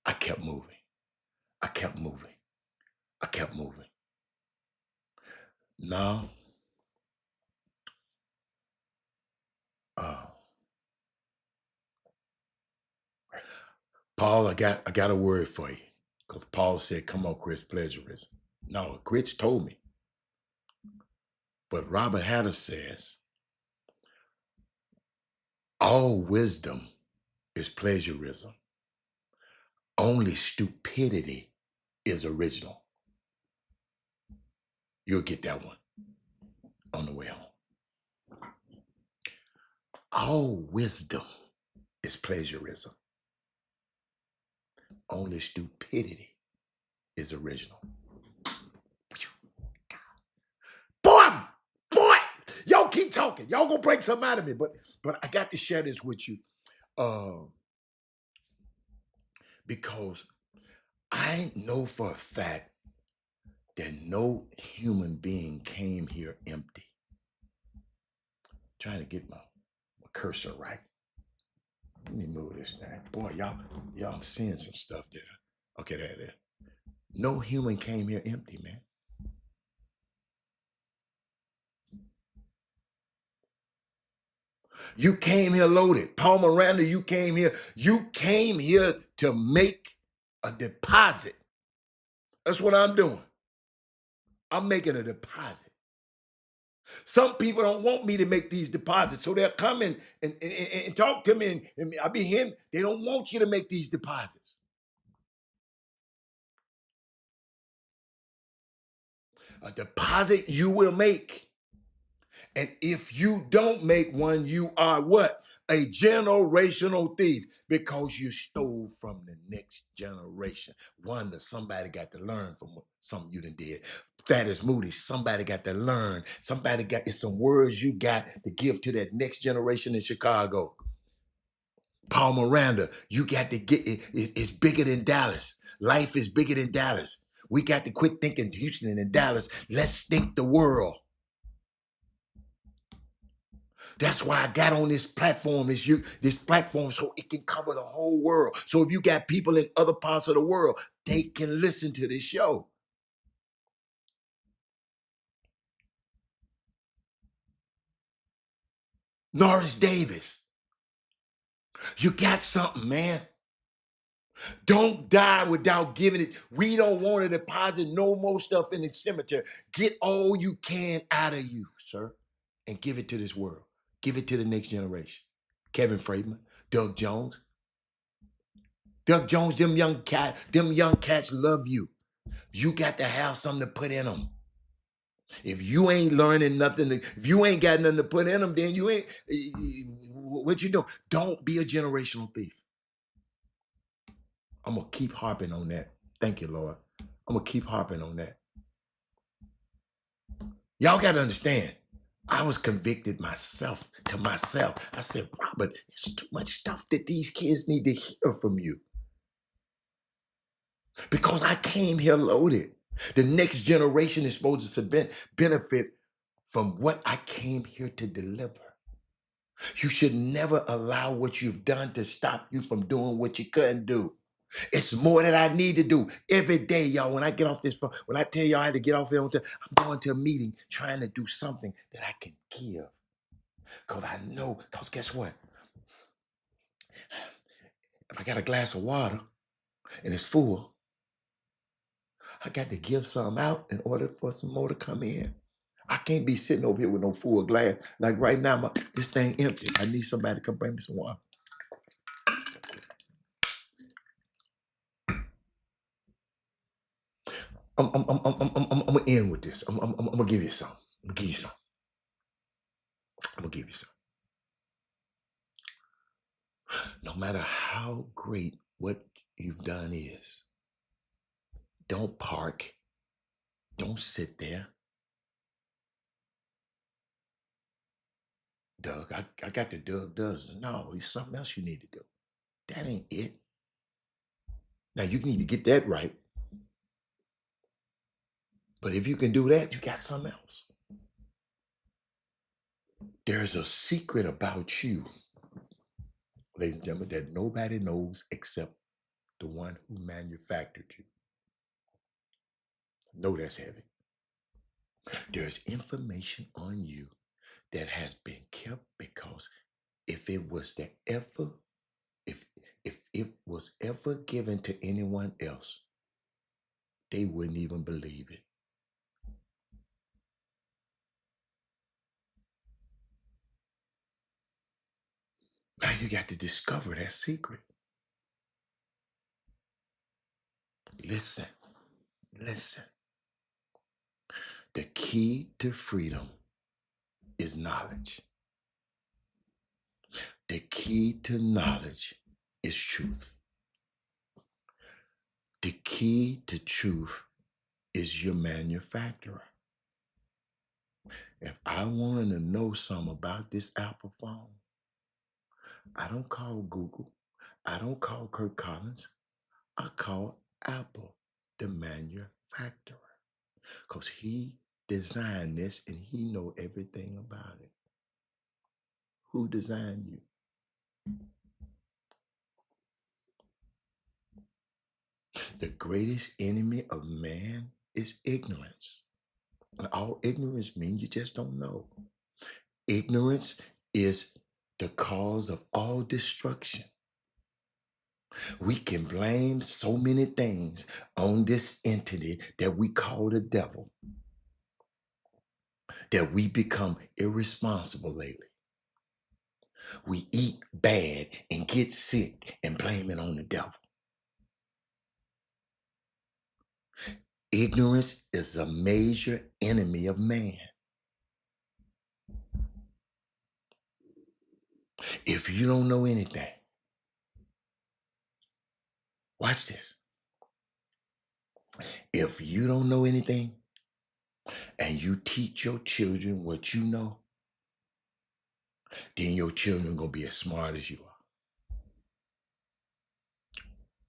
I kept moving. I kept moving. I kept moving. Now, Paul, I got a word for you. Because Paul said, come on, Chris, plagiarism. No, Chris told me. But Robert Hatter says, all wisdom is plagiarism. Only stupidity is original. You'll get that one on the way home. All wisdom is plagiarism. Only stupidity is original. Boy, y'all keep talking. Y'all gonna break something out of me, but I got to share this with you because I know for a fact that no human being came here empty. Trying to get my cursor right. Let me move this thing. Boy, y'all seeing some stuff there. Okay, there. No human came here empty, man. You came here loaded. Paul Miranda, you came here to make a deposit. That's what I'm doing. I'm making a deposit. Some people don't want me to make these deposits, so they'll come in and talk to me, and I be him. They don't want you to make these deposits. A deposit you will make. And if you don't make one, you are what? A generational thief, because you stole from the next generation. One that somebody got to learn from something you done did. Thaddeus Moody, somebody got to learn. It's some words you got to give to that next generation in Chicago. Paul Miranda, you got to get it. It's bigger than Dallas. Life is bigger than Dallas. We got to quit thinking Houston and Dallas. Let's think the world. That's why I got on this platform, this platform, so it can cover the whole world. So if you got people in other parts of the world, they can listen to this show. Norris Davis, you got something, man. Don't die without giving it. We don't want to deposit no more stuff in the cemetery. Get all you can out of you, sir, and give it to this world. Give it to the next generation. Kevin Freedman, Doug Jones. Doug Jones, them young cats love you. You got to have something to put in them. If you ain't learning nothing, if you ain't got nothing to put in them, then you ain't, what you doing? Don't be a generational thief. I'm going to keep harping on that. Thank you, Lord. I'm going to keep harping on that. Y'all got to understand, I was convicted myself. I said, Robert, it's too much stuff that these kids need to hear from you. Because I came here loaded. The next generation is supposed to benefit from what I came here to deliver. You should never allow what you've done to stop you from doing what you couldn't do. It's more that I need to do every day, y'all. When I get off this phone, when I tell y'all I had to get off here, I'm going to a meeting trying to do something that I can give. Because I know, because guess what? If I got a glass of water and it's full, I got to give some out in order for some more to come in. I can't be sitting over here with no full glass. Like right now, this thing empty. I need somebody to come bring me some water. I'm gonna end with this. I'm gonna give you some. I'm gonna give you some. No matter how great what you've done is, don't park. Don't sit there. Doug, I got the Doug does. No, it's something else you need to do. That ain't it. Now you need to get that right. But if you can do that, you got something else. There's a secret about you, ladies and gentlemen, that nobody knows except the one who manufactured you. No, that's heavy. There's information on you that has been kept because if it was to ever, if it was ever given to anyone else, they wouldn't even believe it. Now you got to discover that secret. Listen, listen. The key to freedom is knowledge. The key to knowledge is truth. The key to truth is your manufacturer. If I wanted to know something about this Apple phone, I don't call Google. I don't call Kirk Collins. I call Apple, the manufacturer, because he designed this and he know everything about it. Who designed you? The greatest enemy of man is ignorance. And all ignorance means you just don't know. Ignorance is the cause of all destruction. We can blame so many things on this entity that we call the devil, that we become irresponsible lately. We eat bad and get sick and blame it on the devil. Ignorance is a major enemy of man. If you don't know anything, watch this. If you don't know anything and you teach your children what you know, then your children are going to be as smart as you are.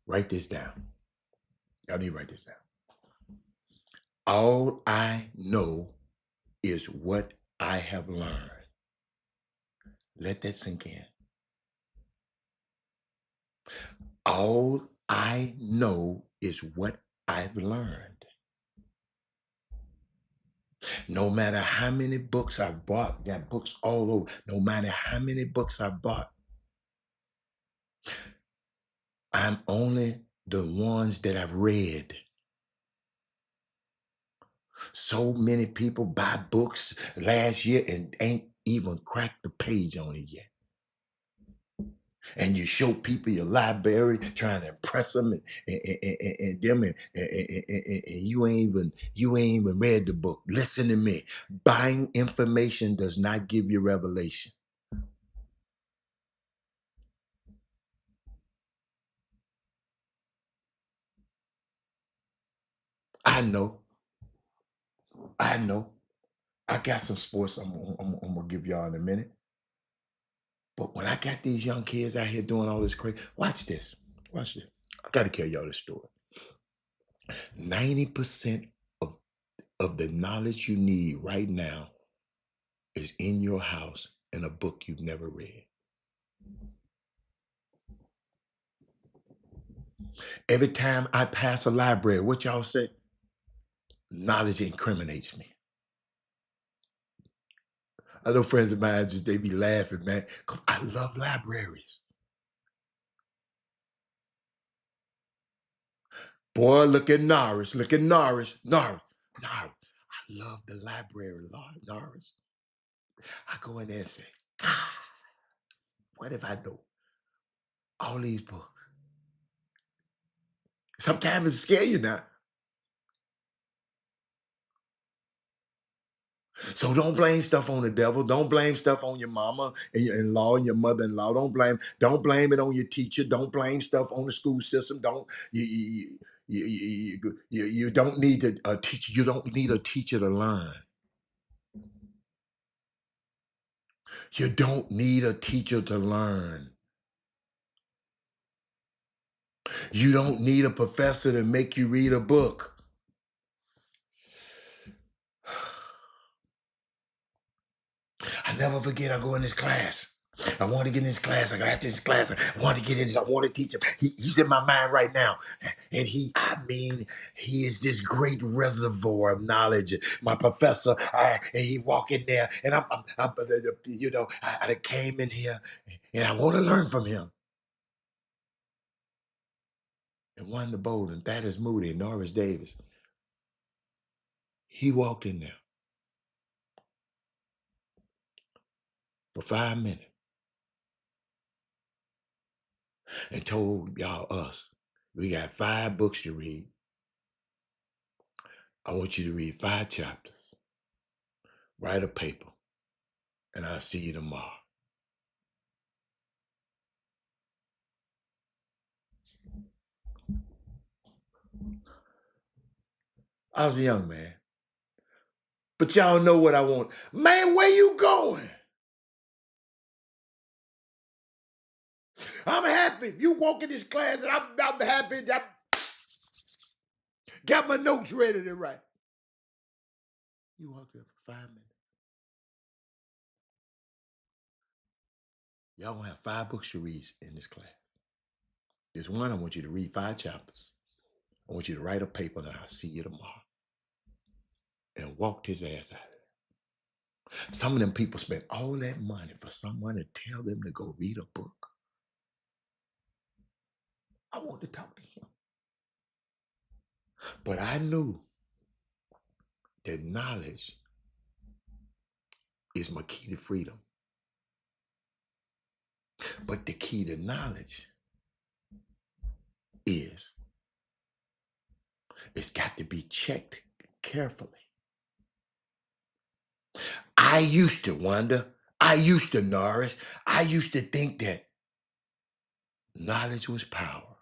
Write this down. Y'all need to write this down. All I know is what I have learned. Let that sink in. All I know is what I've learned. No matter how many books I've bought, got books all over, no matter how many books I've bought, I'm only the ones that I've read. So many people buy books last year and ain't even cracked the page on it yet. And you show people your library trying to impress them and you ain't even read the book. Listen to me. Buying information does not give you revelation. I know. I got some sports I'm gonna give y'all in a minute. But when I got these young kids out here doing all this crazy, watch this. Watch this. I gotta tell y'all this story. 90% of the knowledge you need right now is in your house in a book you've never read. Every time I pass a library, what y'all say? Knowledge incriminates me. I know friends of mine they be laughing, man, because I love libraries. Boy, look at Norris. Norris. I love the library, Lord Norris. I go in there and say, God, what if I know all these books? Sometimes it scare you now. So don't blame stuff on the devil. Don't blame stuff on your mama and your in-law and your mother-in-law. Don't blame it on your teacher. Don't blame stuff on the school system. Don't you don't need a teacher. You don't need a teacher to learn. You don't need a teacher to learn. You don't need a professor to make you read a book. I never forget, I go in this class. I want to get in this class. I got after this class. I want to get in this. I want to teach him. He's in my mind right now. And he is this great reservoir of knowledge. My professor, and he walk in there, and I came in here, and I want to learn from him. And Wanda Bolden, Thaddeus Moody, and Norris Davis. He walked in there for 5 minutes and told us, we got 5 books to read. I want you to read 5 chapters, write a paper, and I'll see you tomorrow. I was a young man. But y'all know what I want. Man, where you going? I'm happy. If you walk in this class and I'm happy. I got my notes ready to write. You walked there for 5 minutes. Y'all gonna have 5 books to read in this class. This one, I want you to read 5 chapters. I want you to write a paper, and I'll see you tomorrow. And walked his ass out of there. Some of them people spent all that money for someone to tell them to go read a book. I want to talk to him. But I knew that knowledge is my key to freedom. But the key to knowledge is it's got to be checked carefully. I used to wonder, Norris, I used to think that knowledge was power.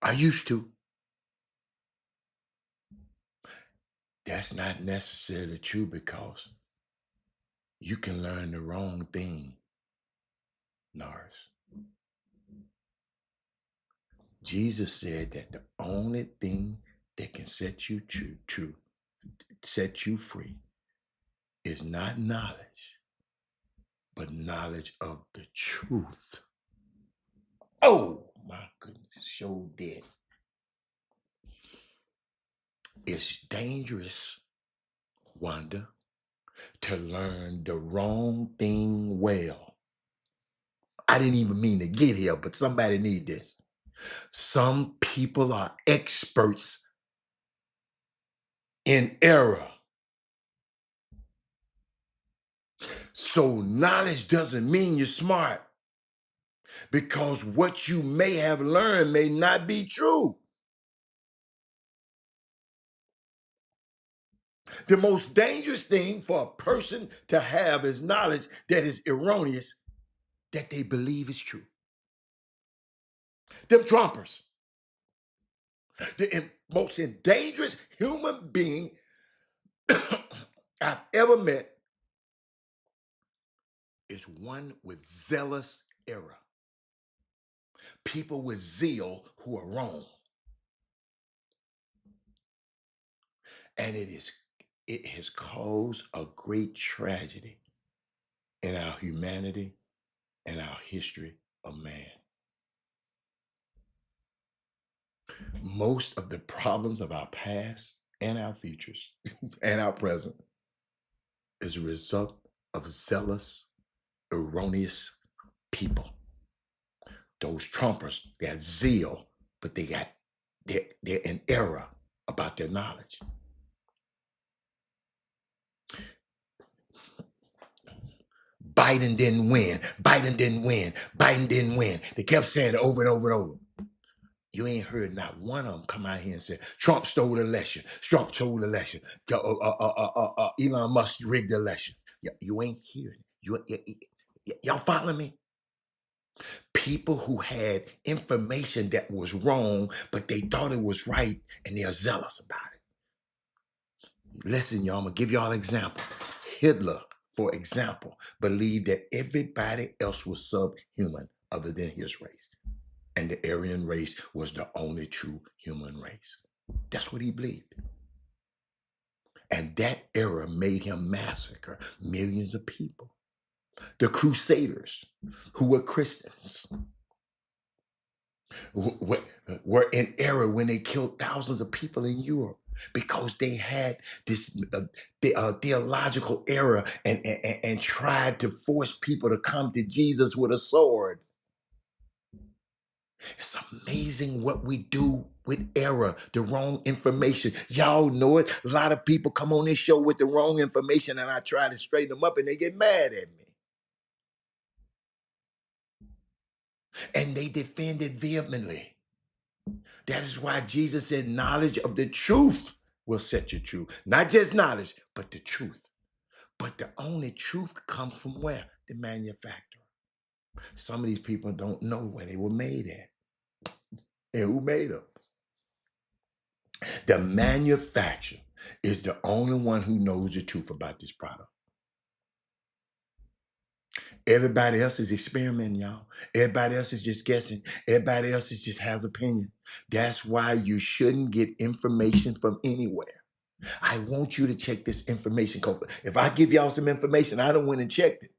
I used to. That's not necessarily true, because you can learn the wrong thing, Norris. Jesus said that the only thing that can set you set you free is not knowledge, but knowledge of the truth. Oh my goodness, so dead. It's dangerous, Wanda, to learn the wrong thing well. I didn't even mean to get here, but somebody need this. Some people are experts in error. So knowledge doesn't mean you're smart, because what you may have learned may not be true. The most dangerous thing for a person to have is knowledge that is erroneous, that they believe is true. Them Trumpers. The most dangerous human being I've ever met is one with zealous error. People with zeal who are wrong. And it has caused a great tragedy in our humanity and our history of man. Most of the problems of our past and our futures and our present is a result of zealous, erroneous people. Those Trumpers got zeal, but they're in error about their knowledge. Biden didn't win. Biden didn't win. Biden didn't win. They kept saying it over and over and over. You ain't heard not one of them come out here and say, Trump stole the election. Trump stole the election. Elon Musk rigged the election. You ain't hearing it. Y'all follow me? People who had information that was wrong, but they thought it was right, and they're zealous about it. Listen, y'all, I'm going to give y'all an example. Hitler, for example, believed that everybody else was subhuman other than his race. And the Aryan race was the only true human race. That's what he believed. And that error made him massacre millions of people. The Crusaders, who were Christians, were in error when they killed thousands of people in Europe because they had this theological error and tried to force people to come to Jesus with a sword. It's amazing what we do with error, the wrong information. Y'all know it. A lot of people come on this show with the wrong information, and I try to straighten them up, and they get mad at me. And they defend it vehemently. That is why Jesus said knowledge of the truth will set you true. Not just knowledge, but the truth. But the only truth comes from where? The manufacturer. Some of these people don't know where they were made at and who made them. The manufacturer is the only one who knows the truth about this product. Everybody else is experimenting, y'all. Everybody else is just guessing. Everybody else is just has opinion. That's why you shouldn't get information from anywhere. I want you to check this information code. If I give y'all some information, I don't went and checked it.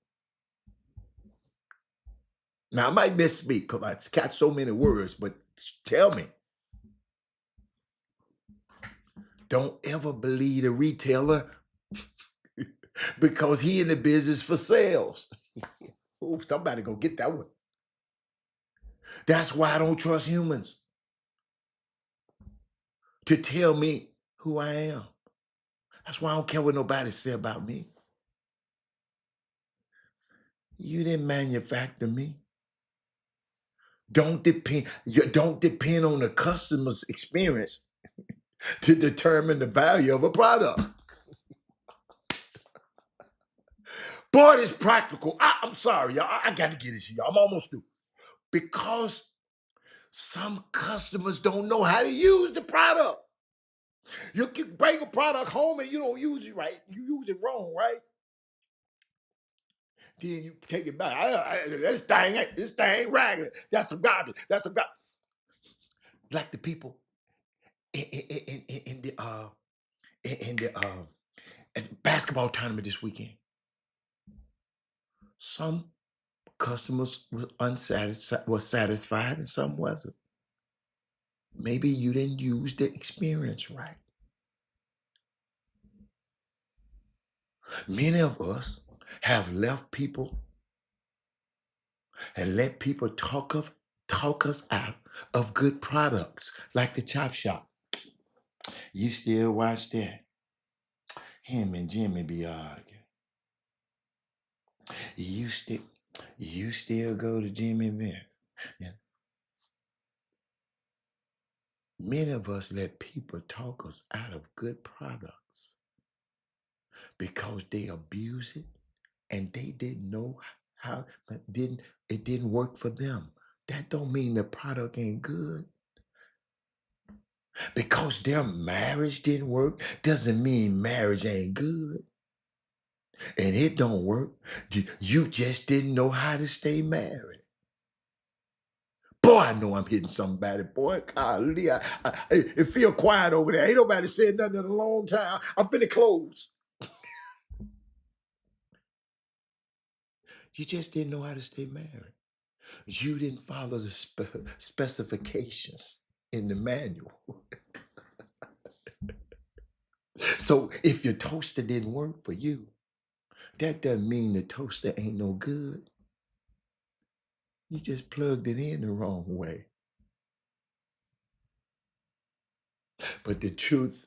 Now, I might misspeak because I got so many words, but tell me. Don't ever believe the retailer because he in the business for sales. Ooh, somebody go get that one. That's why I don't trust humans to tell me who I am. That's why I don't care what nobody say about me. You didn't manufacture me. Don't depend on the customer's experience to determine the value of a product. Boy, it's practical. I'm sorry, y'all. I got to get this to y'all. I'm almost through. Because some customers don't know how to use the product. You can bring a product home and you don't use it right. You use it wrong, right? Then you take it back. This thing ain't raggedy. That's some garbage. That's some garbage. Like the people in the basketball tournament this weekend. Some customers were satisfied and some wasn't. Maybe you didn't use the experience right. Many of us have left people and let people talk us out of good products like the Chop Shop. You still watch that? Him and Jimmy be arguing. You still go to Jimmy Vince. Yeah. Many of us let people talk us out of good products because they abuse it and they didn't know how, it didn't work for them. That don't mean the product ain't good. Because their marriage didn't work doesn't mean marriage ain't good. And it don't work. You just didn't know how to stay married. Boy, I know I'm hitting somebody, boy. Golly, it feel quiet over there. Ain't nobody said nothing in a long time. I'm finna close. You just didn't know how to stay married. You didn't follow the specifications in the manual. So if your toaster didn't work for you, that doesn't mean the toaster ain't no good. You just plugged it in the wrong way. But the truth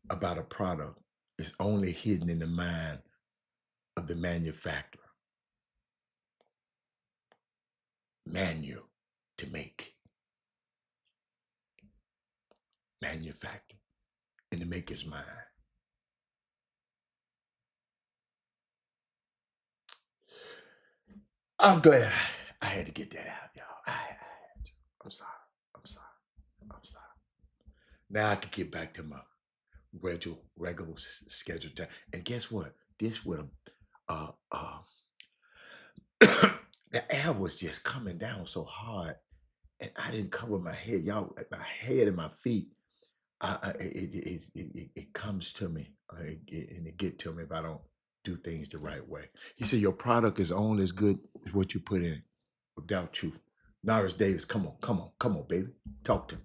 about a product is only hidden in the mind of the manufacturer. Manual to make. manufactured in the maker's mind. I'm glad I had to get that out, y'all. I had to. I'm sorry. I'm sorry. I'm sorry. Now I can get back to my regular scheduled time. And guess what? This would have the air was just coming down so hard, and I didn't cover my head, y'all. My head and my feet, it comes to me, and it get to me if I don't do things the right way. He said, "Your product is only as good as what you put in." Without truth, Norris Davis, come on, baby, talk to me.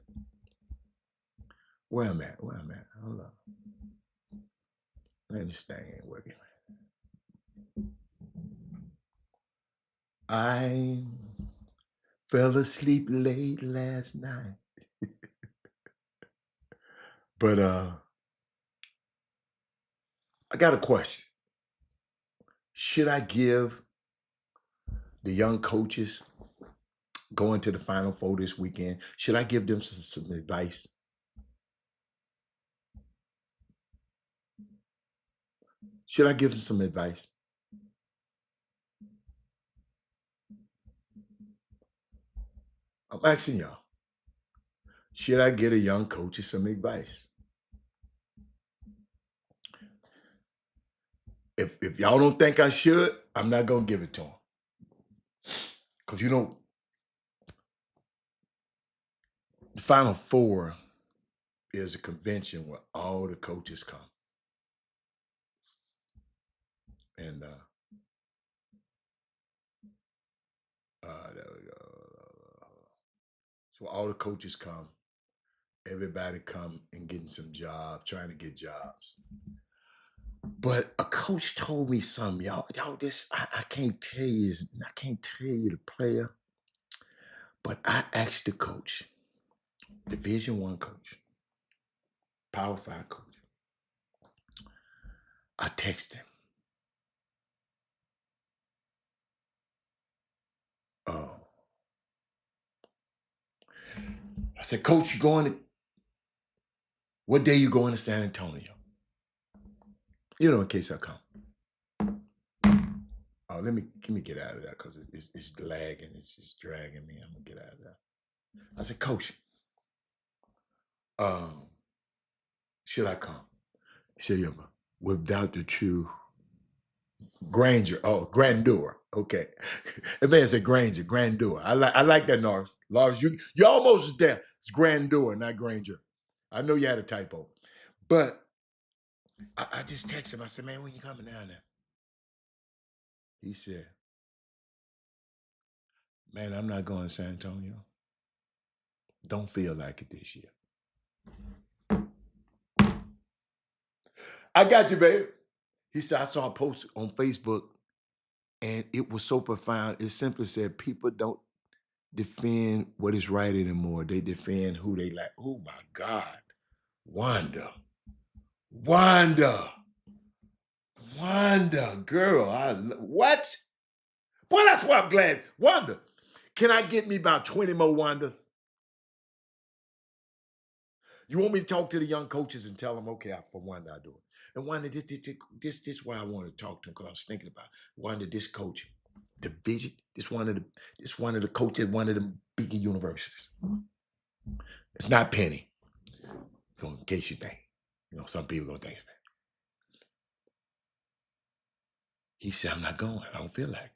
Where I'm at? Hold on. Man, this thing ain't working. I fell asleep late last night. But I got a question. Should I give the young coaches going to the Final Four this weekend, should I give them some advice? Should I give them some advice? I'm asking y'all. Should I give the young coaches some advice? If y'all don't think I should, I'm not gonna give it to them. Because the Final Four is a convention where all the coaches come. And there we go. So all the coaches come, everybody come and getting some jobs, trying to get jobs. But a coach told me something, y'all. This I can't tell you. I can't tell you the player, but I asked the coach, Division I coach, Power 5 coach. I texted him. Oh, I said, Coach, what day you going to San Antonio? In case I come. Oh, let me get out of that because it's lagging. It's just dragging me. I'm gonna get out of that. I said, Coach, should I come? He said, yeah, without the true Granger. Oh, grandeur. Okay. That man said grandeur. I like that, Norris. Lars, you almost there. It's grandeur, not Granger. I know you had a typo. But I just texted him. I said, man, when you coming down there? He said, man, I'm not going to San Antonio. Don't feel like it this year. I got you, baby. He said, I saw a post on Facebook and it was so profound. It simply said, people don't defend what is right anymore. They defend who they like. Oh my God. Wanda, girl. What? Boy, that's why I'm glad. Wanda, can I get me about 20 more Wandas? You want me to talk to the young coaches and tell them, okay, for Wanda, I do it. And Wanda, this is why I want to talk to him because I was thinking about Wanda, this coach, division, this one of the coaches at one of the big universities. It's not Penny. In case you think, some people gonna think. He said, I'm not going. I don't feel like it.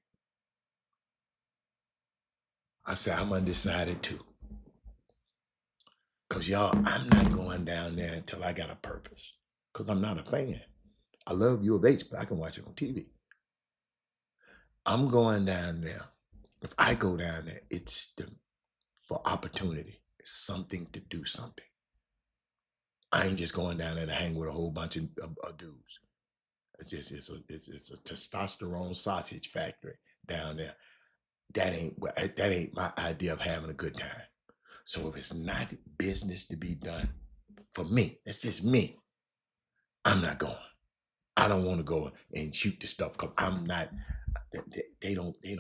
I said, I'm undecided too. Because y'all, I'm not going down there until I got a purpose. Because I'm not a fan. I love U of H, but I can watch it on TV. I'm going down there. If I go down there, it's for opportunity. It's something to do something. I ain't just going down there to hang with a whole bunch of dudes. It's a testosterone sausage factory down there. That ain't my idea of having a good time. So if it's not business to be done, for me, that's just me, I'm not going. I don't want to go and shoot the stuff because I'm not, they don't pay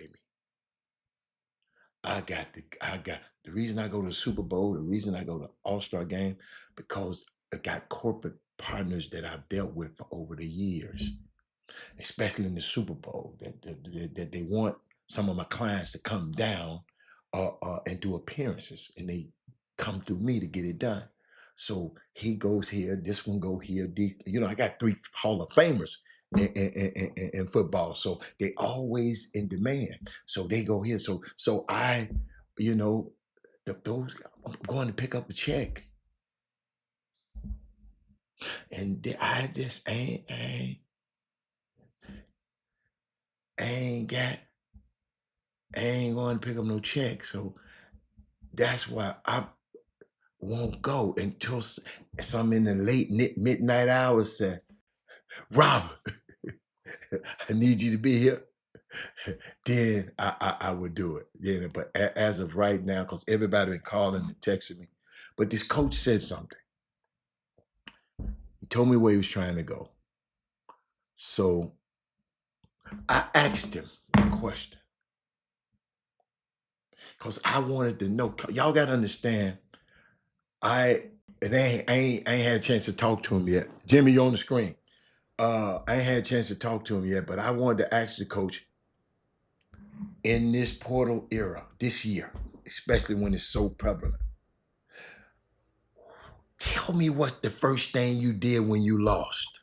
me. I got the reason I go to the Super Bowl, the reason I go to All-Star game, because I got corporate partners that I've dealt with for over the years, especially in the Super Bowl, that they want some of my clients to come down and do appearances, and they come through me to get it done. So he goes here, this one go here. I got 3 Hall of Famers in football, so they always in demand. So they go here. So I, those I'm going to pick up a check, and I just ain't got. I ain't going to pick up no check. So that's why I won't go until some in the late midnight hours say, Robert, I need you to be here. Then I would do it. Yeah, but as of right now, because everybody been calling and texting me, but this coach said something. He told me where he was trying to go. So I asked him a question because I wanted to know. Y'all got to understand. I ain't had a chance to talk to him yet. Jimmy, you on the screen. I ain't had a chance to talk to him yet, but I wanted to ask the coach in this portal era, this year, especially when it's so prevalent. Tell me what's the first thing you did when you lost.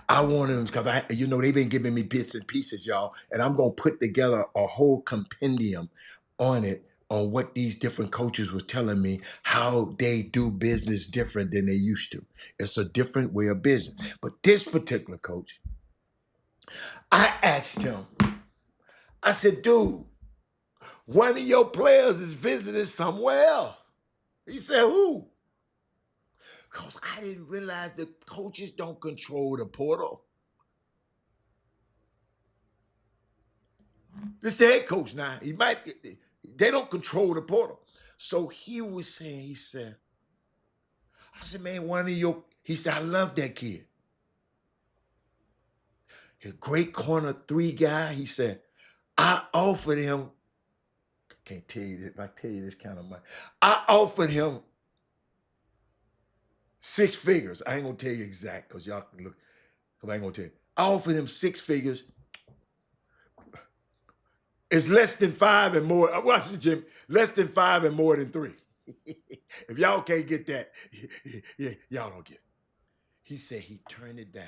I want them because they've been giving me bits and pieces, y'all, and I'm gonna put together a whole compendium on it on what these different coaches were telling me how they do business different than they used to. It's a different way of business. But this particular coach, I asked him, I said, dude, one of your players is visiting somewhere else. He said, who? Because I didn't realize the coaches don't control the portal. This is the head coach now. They don't control the portal. So he was saying, I said, man, he said, I love that kid. A great corner 3 guy. He said, I offered him, can't tell you this, I tell you this kind of money. I offered him 6 figures. I ain't gonna tell you exact because y'all can look, because I ain't gonna tell you. I offered him 6 figures. It's less than 5 and more. Watch the gym. Less than 5 and more than 3. If y'all can't get that, yeah, y'all don't get it. He said he turned it down.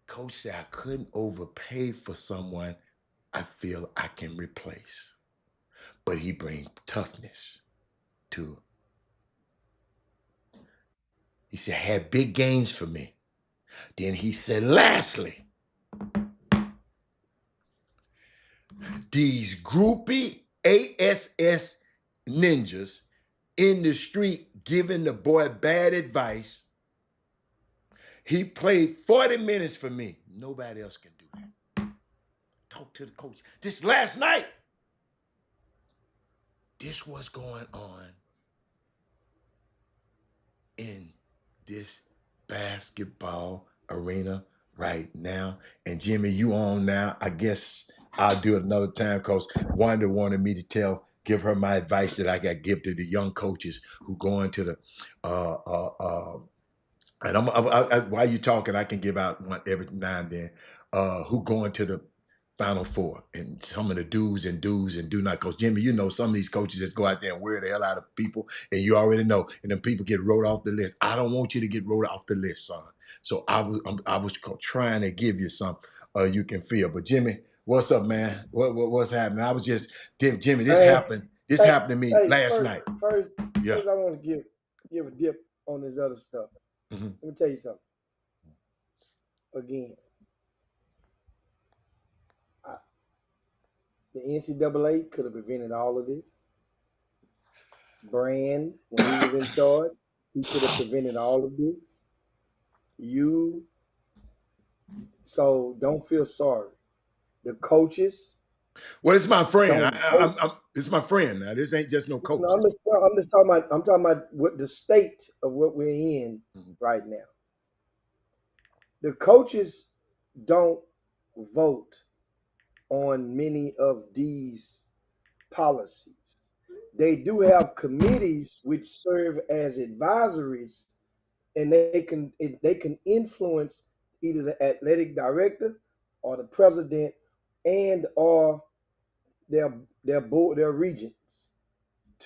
Coach said I couldn't overpay for someone I feel I can replace. But he brings toughness to it. He said, had big games for me. Then he said, lastly, these groupie ASS ninjas in the street giving the boy bad advice. He played 40 minutes for me. Nobody else can do that. Talk to the coach. This last night, this was going on in this basketball arena right now. And Jimmy, you on now. I guess I'll do it another time because Wanda wanted me to give her my advice that I got give to the young coaches who go into the and while you talking, I can give out one every now and then. Who going to the Final Four and some of the do's and do not. Because Jimmy, you know some of these coaches just go out there and wear the hell out of people, and you already know, and then people get wrote off the list. I don't want you to get wrote off the list, son. So I was trying to give you some you can feel. But Jimmy, what's up, man? What's happening? I was just Jimmy. This happened. This happened to me last night. First, Yeah. I want to give a dip on this other stuff. Mm-hmm. Let me tell you something. Again, the NCAA could have prevented all of this. Brand, when he was in charge, he could have prevented all of this. So don't feel sorry. The coaches. Well, it's my friend. It's my friend now. This ain't just no coach. No, I'm just talking about. I'm talking about what the state of what we're in right now. The coaches don't vote on many of these policies. They do have committees which serve as advisories, and they can influence either the athletic director or the president and or their regents.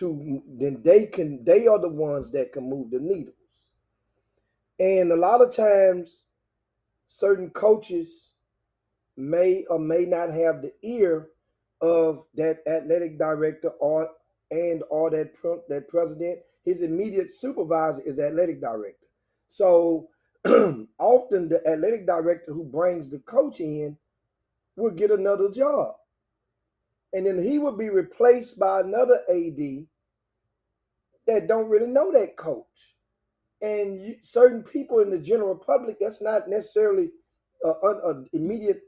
Then they are the ones that can move the needles. And a lot of times, certain coaches may or may not have the ear of that athletic director or that president. His immediate supervisor is the athletic director. So often the athletic director who brings the coach in will get another job. And then he will be replaced by another AD that don't really know that coach. And certain people in the general public, that's not necessarily an immediate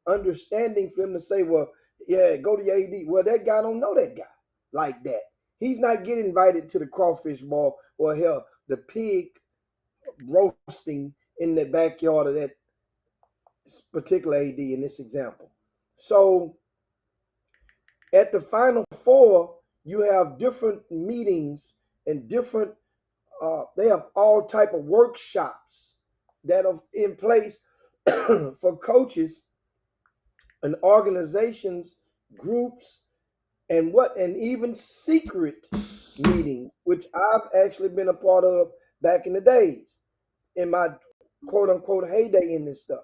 understanding for them to say, well, yeah, go to your AD. Well, that guy don't know that guy like that. He's not getting invited to the crawfish ball or hell, the pig roasting in the backyard of that particular AD in this example. So at the Final Four, you have different meetings and different they have all type of workshops that are in place for coaches and organizations, groups, and even secret meetings, which I've actually been a part of back in the days, in my quote unquote heyday in this stuff.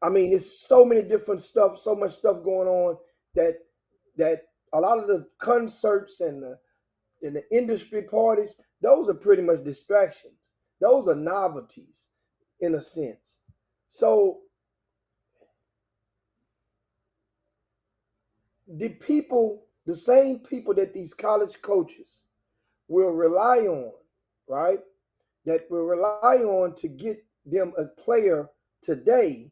I mean, it's so many different stuff, so much stuff going on that a lot of the concerts and the industry parties, those are pretty much distractions. Those are novelties in a sense. So the same people that these college coaches will rely on, right? That will rely on to get them a player today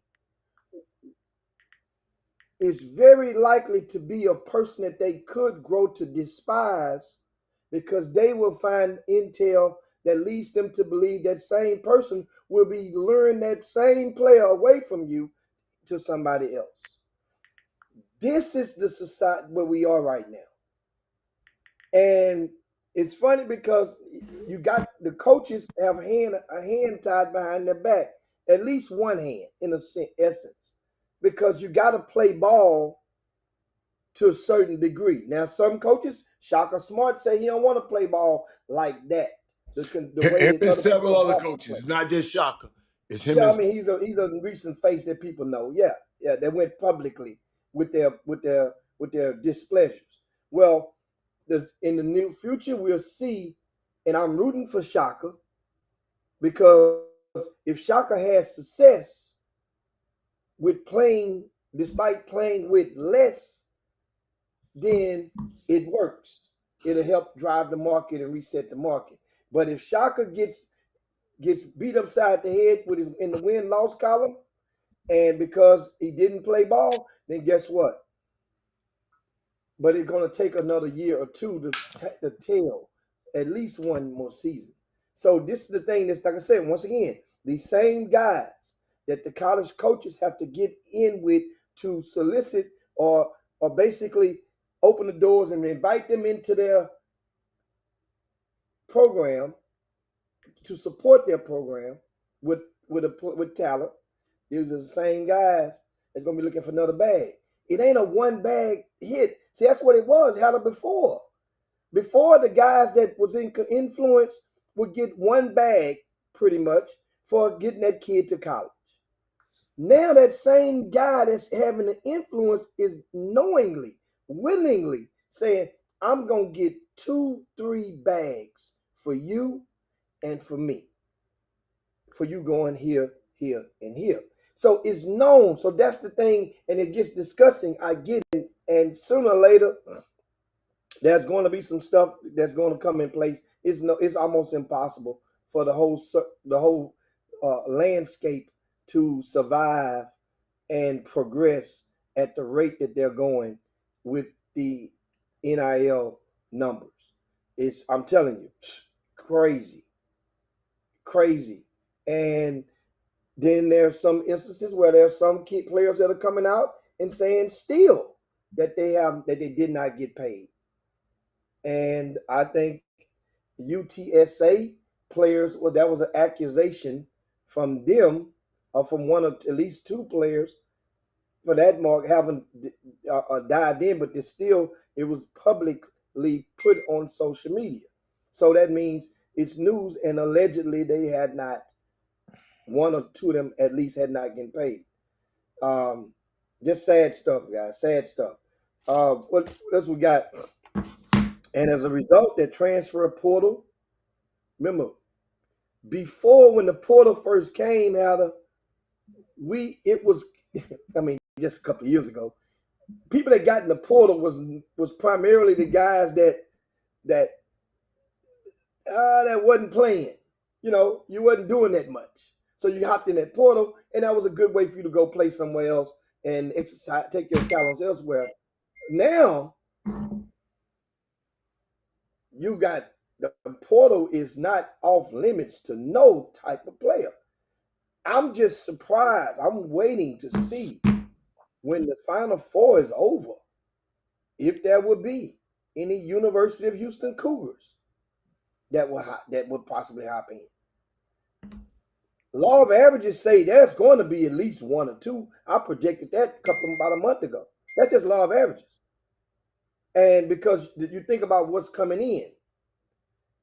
is very likely to be a person that they could grow to despise, because they will find intel that leads them to believe that same person will be luring that same player away from you to somebody else. This is the society where we are right now. And it's funny because you got the coaches have a hand tied behind their back, at least one hand in essence, because you got to play ball to a certain degree. Now, some coaches, Shaka Smart, say he don't want to play ball like that. The way Him that and other several other people coaches. It's not just Shaka. It's him yeah, I and mean he's a recent face that people know. Yeah, yeah, they went publicly with their displeasures. Well, in the near future we'll see, and I'm rooting for Shaka, because if Shaka has success with playing, despite playing with less, then it works. It'll help drive the market and reset the market. But if Shaka gets beat upside the head with his in the win-loss column, and because he didn't play ball, then guess what? But it's going to take another year or two to tell, at least one more season. So this is the thing that's, like I said, once again, these same guys that the college coaches have to get in with to solicit or basically open the doors and invite them into their program to support their program with talent. These are the same guys that's gonna be looking for another bag. It ain't a one bag hit. See, that's what it was. Had it before. Before, the guys that was in influence would get one bag pretty much for getting that kid to college. Now that same guy that's having the influence is knowingly, willingly saying, I'm gonna get 2-3 bags for you and for me. For you going here, here, and here. So it's known. So that's the thing, and it gets disgusting. I get it. And sooner or later, there's going to be some stuff that's going to come in place. It's almost impossible for the whole landscape to survive and progress at the rate that they're going with the NIL numbers. I'm telling you, crazy. And then there's some instances where there's some key players that are coming out and saying steal. that they did not get paid. And I think UTSA players, well, that was an accusation from them, or from one of at least two players for that mark haven't dived in, but it was publicly put on social media. So that means it's news, and allegedly they had not, one or two of them at least had not getting paid. Um, just sad stuff, guys. Sad stuff. What else we got? And as a result, that transfer portal. Remember, before when the portal first came out of, it was, I mean, just a couple of years ago, people that got in the portal was primarily the guys that that wasn't playing. You wasn't doing that much, so you hopped in that portal, and that was a good way for you to go play somewhere else and exercise, take your talents elsewhere. Now you got the portal is not off limits to no type of player. I'm just surprised. I'm waiting to see when the Final Four is over if there would be any University of Houston Cougars that would possibly hop in. Law of averages say there's going to be at least one or two. I predicted that about a month ago. That's just law of averages. And because you think about what's coming in,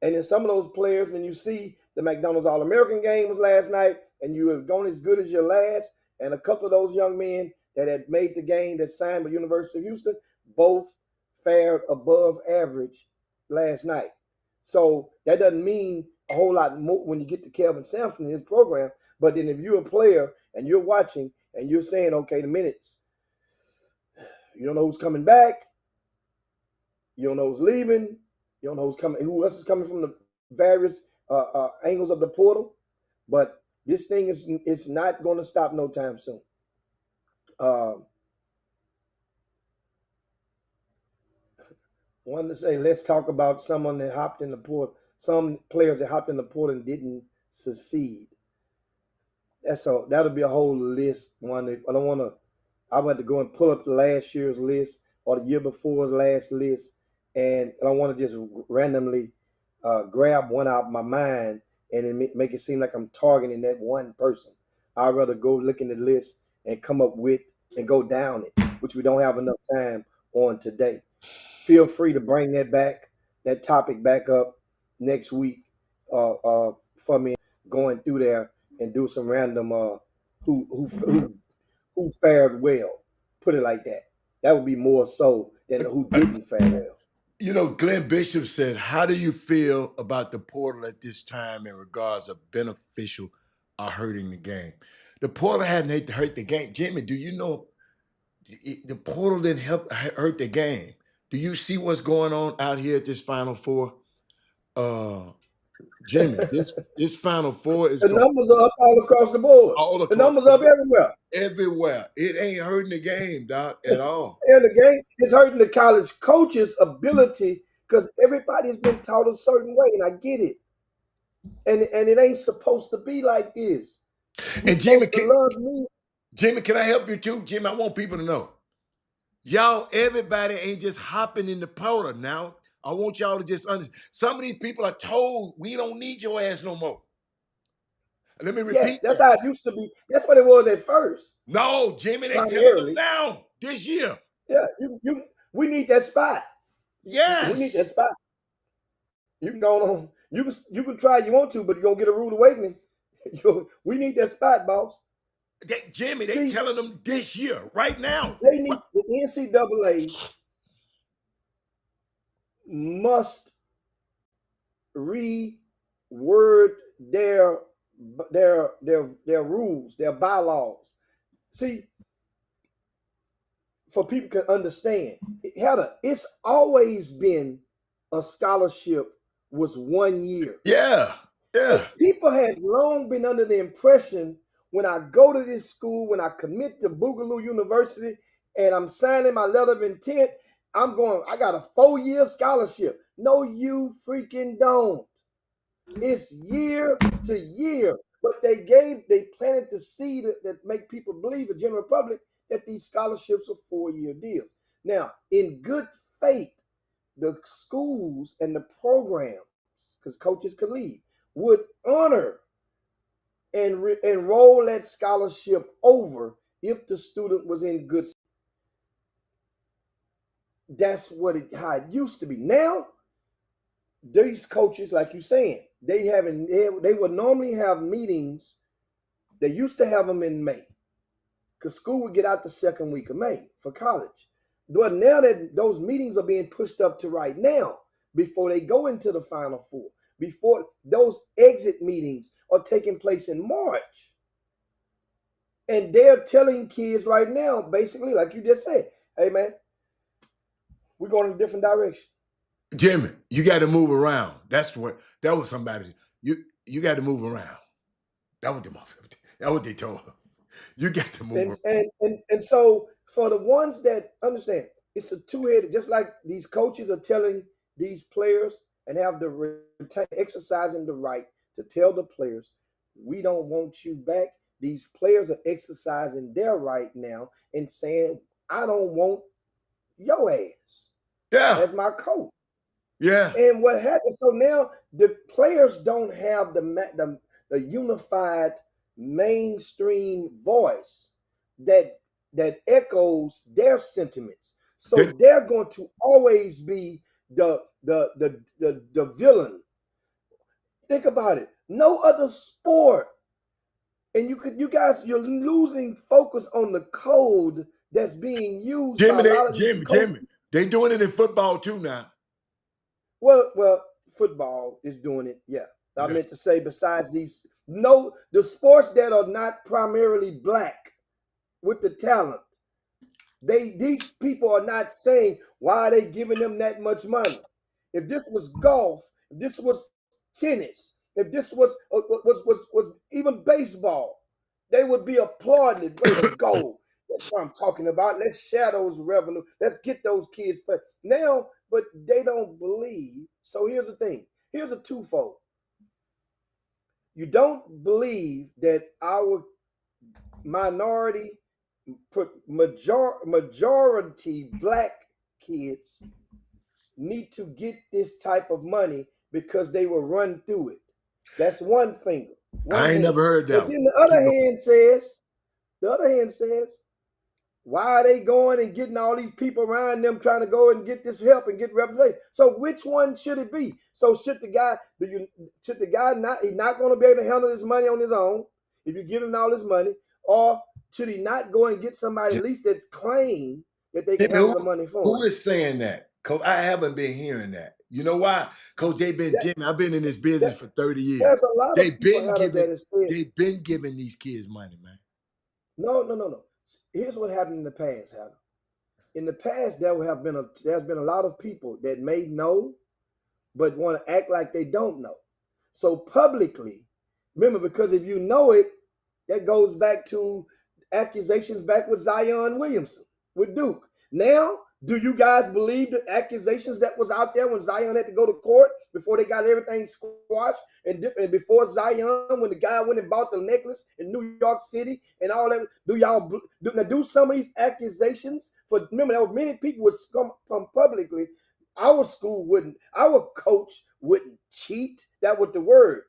and then some of those players, when you see the McDonald's All-American game was last night, and you have gone as good as your last, and a couple of those young men that had made the game that signed with University of Houston, both fared above average last night. So that doesn't mean a whole lot more when you get to Kelvin Sampson in his program. But then if you're a player and you're watching and you're saying, okay, the minutes, you don't know who's coming back, you don't know who's leaving, you don't know who's coming, who else is coming from the various angles of the portal. But this thing it's not going to stop no time soon. Wanted to say, let's talk about someone that hopped in the portal. Some players that hopped in the portal and didn't succeed. That'll be a whole list. One that I don't want to. I want to go and pull up the last year's list or the year before's last list, and I don't want to just randomly grab one out of my mind and then make it seem like I'm targeting that one person. I'd rather go look in the list and come up with and go down it, which we don't have enough time on today. Feel free to bring that topic back up next week for me, going through there and do some random who fared well. Put it like that. That would be more so than who didn't fare well. Glenn Bishop said, how do you feel about the portal at this time in regards of beneficial or hurting the game? The portal hadn't hurt the game. Jimmy, do you know the portal didn't hurt the game? Do you see what's going on out here at this Final Four? Jimmy, this Final Four is the numbers are up all across the board. The numbers are up everywhere. Everywhere. It ain't hurting the game, Doc, at all. And the game is hurting the college coaches' ability because everybody's been taught a certain way, and I get it. And it ain't supposed to be like this. And Jimmy, Jimmy, can I help you too? Jimmy, I want people to know. Y'all, everybody ain't just hopping in the portal now. I want y'all to just understand. Some of these people are told, we don't need your ass no more. Let me repeat. Yes, that's how it used to be. That's what it was at first. No, Jimmy, they telling them now, this year. Yeah, we need that spot. Yes. We need that spot. You can go on. You can try you want to, but you're gonna get a rude awakening. We need that spot, boss. Jimmy, they telling them this year, right now. They need the NCAA must reword their rules, their bylaws. See, for people can understand, it's always been a scholarship was 1 year. Yeah. But people had long been under the impression when I go to this school, when I commit to Boogaloo University, and I'm signing my letter of intent, I got a 4-year scholarship. No, you freaking don't. It's year to year. But they planted the seed that make people believe, the general public, that these scholarships are 4-year deals. Now, in good faith, the schools and the programs, because coaches could leave, would honor and roll that scholarship over if the student was in good. That's how it used to be. Now, these coaches, like you're saying, they would normally have meetings. They used to have them in May, because school would get out the second week of May for college. But now that those meetings are being pushed up to right now, before they go into the Final Four, before those exit meetings are taking place in March. And they're telling kids right now, basically, like you just said, hey, man, we're going in a different direction. Jimmy, you got to move around. That was somebody. You got to move around. That what they told him. You got to move around. And so for the ones that understand, it's a two-headed, just like these coaches are telling these players and have the exercising the right to tell the players, we don't want you back. These players are exercising their right now and saying, I don't want your ass as my coach. Yeah. And what happened? So now the players don't have the unified mainstream voice that echoes their sentiments. So they're going to always be the villain. Think about it. No other sport, and you're losing focus on the code that's being used by a lot of these coaches. Jimmy, they doing it in football too now. Well, football is doing it. Yeah. I meant to say, besides the sports that are not primarily black with the talent, these people are not saying, why are they giving them that much money? If this was golf, if this was tennis, if this was even baseball, they would be applauding it. Way to go. That's what I'm talking about. Let's share those revenue. Let's get those kids. But now, but they don't believe. So here's the thing. Here's a twofold. You don't believe that our minority, majority black kids need to get this type of money because they will run through it. That's one finger. I ain't never heard that. But then the other hand says, why are they going and getting all these people around them trying to go and get this help and get representation? So which one should it be? So should the guy not, he's not going to be able to handle this money on his own if you give him all this money, or should he not go and get somebody at least that's claim that they can handle the money for him? Who is saying that? Coach, I haven't been hearing that. You know why? Because Jimmy, I've been in this business for 30 years. There's a lot of people they've been giving these kids money, man. No. Here's what happened in the past, Hannah. In the past, there's been a lot of people that may know, but want to act like they don't know. So publicly, remember, because if you know it, that goes back to accusations back with Zion Williamson with Duke. Now, do you guys believe the accusations that was out there when Zion had to go to court before they got everything squashed? And before Zion, when the guy went and bought the necklace in New York City and all that, do some of these accusations? Remember, there were many people would come publicly. Our coach wouldn't cheat. That was the word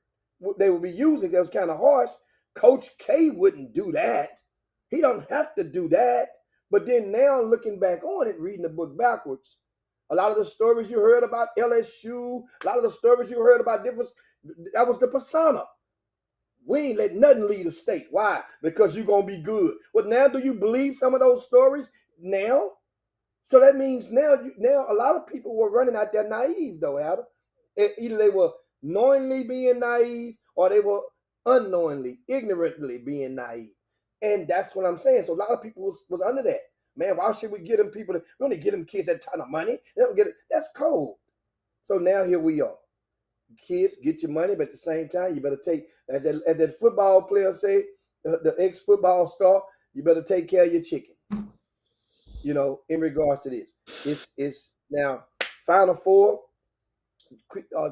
they would be using. That was kind of harsh. Coach K wouldn't do that. He don't have to do that. But then now looking back on it, reading the book backwards, a lot of the stories you heard about LSU, a lot of the stories you heard about that was the persona. We ain't let nothing lead the state. Why? Because you're going to be good. Well, now do you believe some of those stories now? So that means now a lot of people were running out there naive, though, Adam. Either they were knowingly being naive or they were unknowingly, ignorantly being naive. And that's what I'm saying. So a lot of people was under that. Man, why should we get them people? We only get them kids that ton of money. They don't get it. That's cold. So now here we are. Kids, get your money, but at the same time, you better take, as that football player say, the ex-football star, you better take care of your chickens. You know, in regards to this. It's now Final Four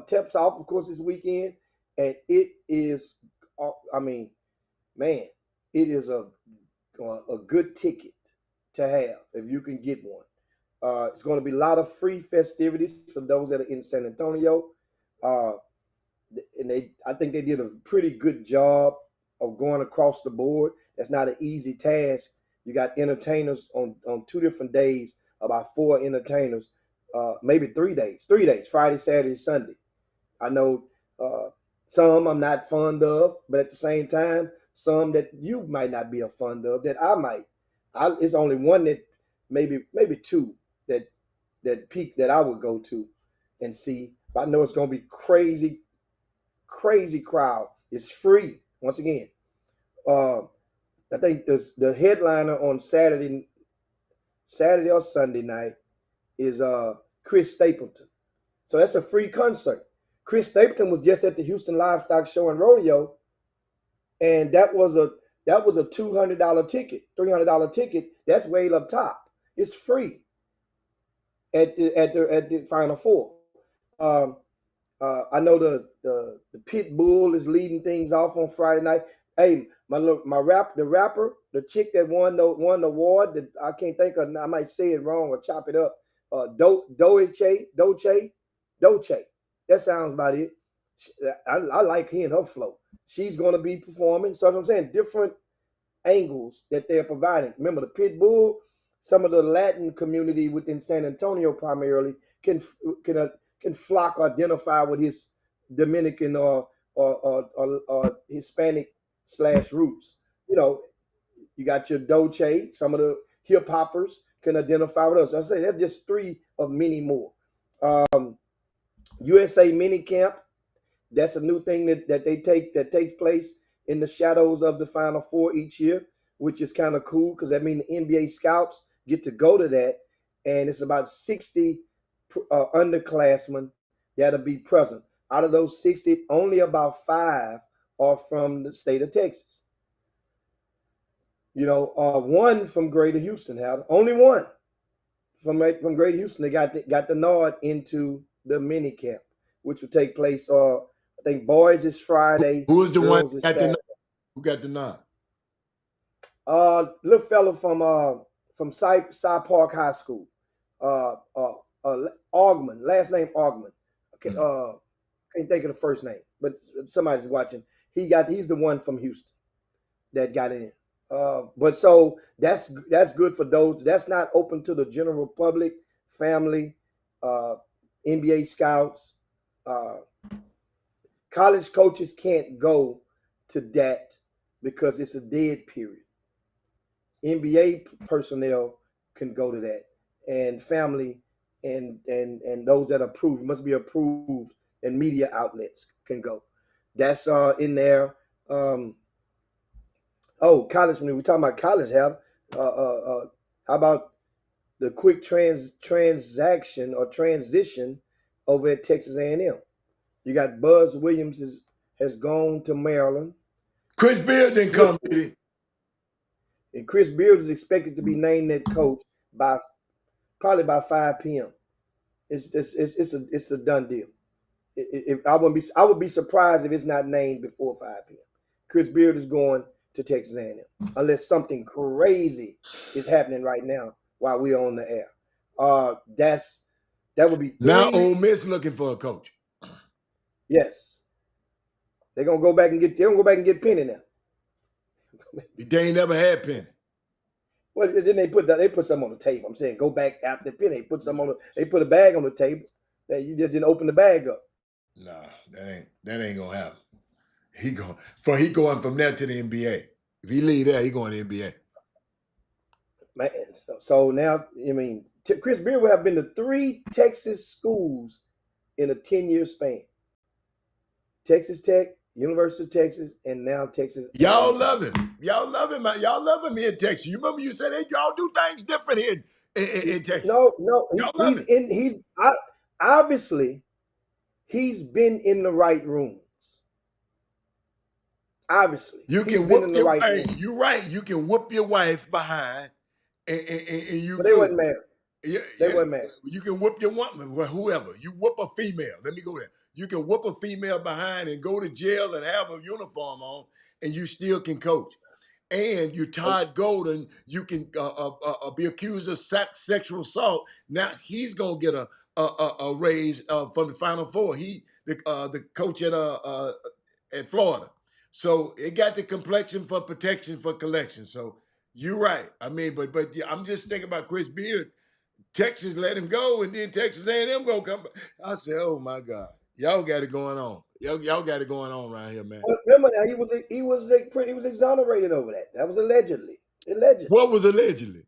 tips off, of course, this weekend. And it is, man, it is a good ticket to have if you can get one. It's going to be a lot of free festivities for those that are in San Antonio. Uh, and I think they did a pretty good job of going across the board. That's not an easy task. You got entertainers on 2 different days, about 4 entertainers, maybe 3 days, Friday, Saturday, Sunday. I know some I'm not fond of, but at the same time, some that you might not be a fond of that I might. It's only one that maybe two that peak that I would go to and see. I know it's gonna be crazy, crazy crowd. It's free. Once again, uh, I think the headliner on Saturday or Sunday night is Chris Stapleton. So that's a free concert. Chris Stapleton was just at the Houston Livestock Show and Rodeo, and that was a $200 ticket, $300 ticket. That's way up top. It's free at the Final Four. Um, I know the Pit Bull is leading things off on Friday night. Hey, the rapper, the chick that won the award that I can't think of. I might say it wrong or chop it up. Doche. That sounds about it. I like hearing her flow. She's going to be performing. So I'm saying different angles that they're providing. Remember the Pit Bull. Some of the Latin community within San Antonio primarily can flock or identify with his Dominican or Hispanic / roots. You know, you got your Dolce. Some of the hip hoppers can identify with us. I say that's just 3 of many more. USA Mini Camp. That's a new thing that takes place in the shadows of the Final Four each year, which is kind of cool because that means the NBA scouts get to go to that, and it's about 60 underclassmen that'll be present. Out of those 60, only about 5 are from the state of Texas. You know, one from Greater Houston, only one from Greater Houston. They got the nod into the mini camp, which will take place. I think boys is Friday. Who is the one girls is Saturday. who got the nod? Little fellow from Cy Park High School. Augman, last name Augman. Okay, can't think of the first name, but somebody's watching. He's the one from Houston that got in. But so that's good for those. That's not open to the general public, family, NBA scouts. College coaches can't go to that because it's a dead period. NBA personnel can go to that, and family and those that are approved must be approved, and media outlets can go. That's in there. College. When we're talking about college, how about the quick transaction or transition over at Texas A&M? You got Buzz Williams has gone to Maryland. Chris Beard didn't come, did he? And Chris Beard is expected to be named that coach probably by 5 p.m. It's a done deal. I would be surprised if it's not named before 5 p.m. Chris Beard is going to Texas A&M unless something crazy is happening right now while we're on the air. That would be 3. Now Ole Miss looking for a coach. Yes, they're gonna go back and get Penny now. They ain't never had Penny. Well, then they put something on the table. I'm saying go back after Penny. They put a bag on the table. That you just didn't open the bag up. Nah, that ain't gonna happen. He going from there to the NBA. If he leave there, he going to the NBA. Man, so now Chris Beard will have been to 3 Texas schools in a 10-year span. Texas Tech, University of Texas, and now Texas. Y'all love him. Y'all love him. Y'all love him here in Texas. You remember you said y'all do things different here in Texas. No, y'all love him. Obviously he's been in the right rooms. Obviously, you can whoop your wife. You're right. You can whoop your wife behind, and you. But they wasn't married. They weren't married. You can whoop your woman, whoever. You whoop a female. Let me go there. You can whoop a female behind and go to jail and have a uniform on, and you still can coach. and you're Todd Golden, you can be accused of sexual assault. Now he's gonna get a raise from the Final Four. He the coach at Florida. So it got the complexion for protection for collection. So you're right. I mean, but yeah, I'm just thinking about Chris Beard. Texas let him go, and then Texas A&M gonna come back. I said, oh my God, y'all got it going on. Y'all got it going on around here, man. Well, remember now, he was exonerated over that. That was allegedly. Allegedly. What was allegedly?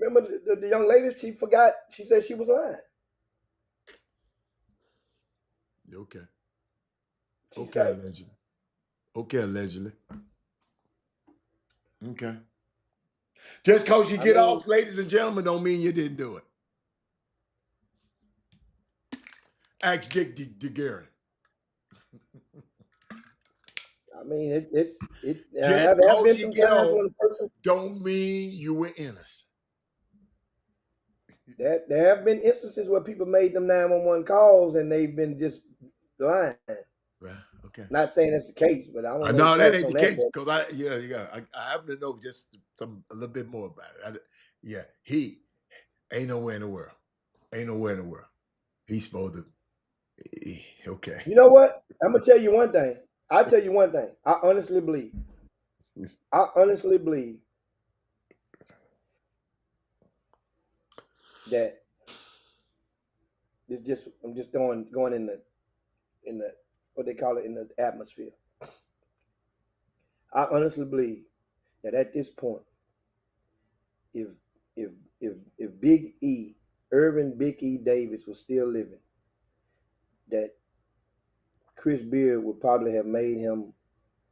Remember the young lady? She forgot. She said she was lying. Okay. She Okay, said, allegedly. Okay, allegedly. Okay. Just because you get off, ladies and gentlemen, don't mean you didn't do it. Ask Dick DeGuerin. I mean, Just have because been you some get times off, when a person don't mean you were innocent. there have been instances where people made them 911 calls and they've been just lying. Right. Okay. Not saying that's the case, but I don't know. No, that facts ain't on the that, case but because I happen to know just a little bit more about it. He ain't nowhere in the world. Ain't nowhere in the world. He's supposed to. Okay. you know what? I'm gonna tell you one thing. I'll tell you one thing. I honestly believe that I'm just going in the what they call it in the atmosphere. I honestly believe that at this point, if if if Big E, Irvin Big E Davis was still living, that Chris Beard would probably have made him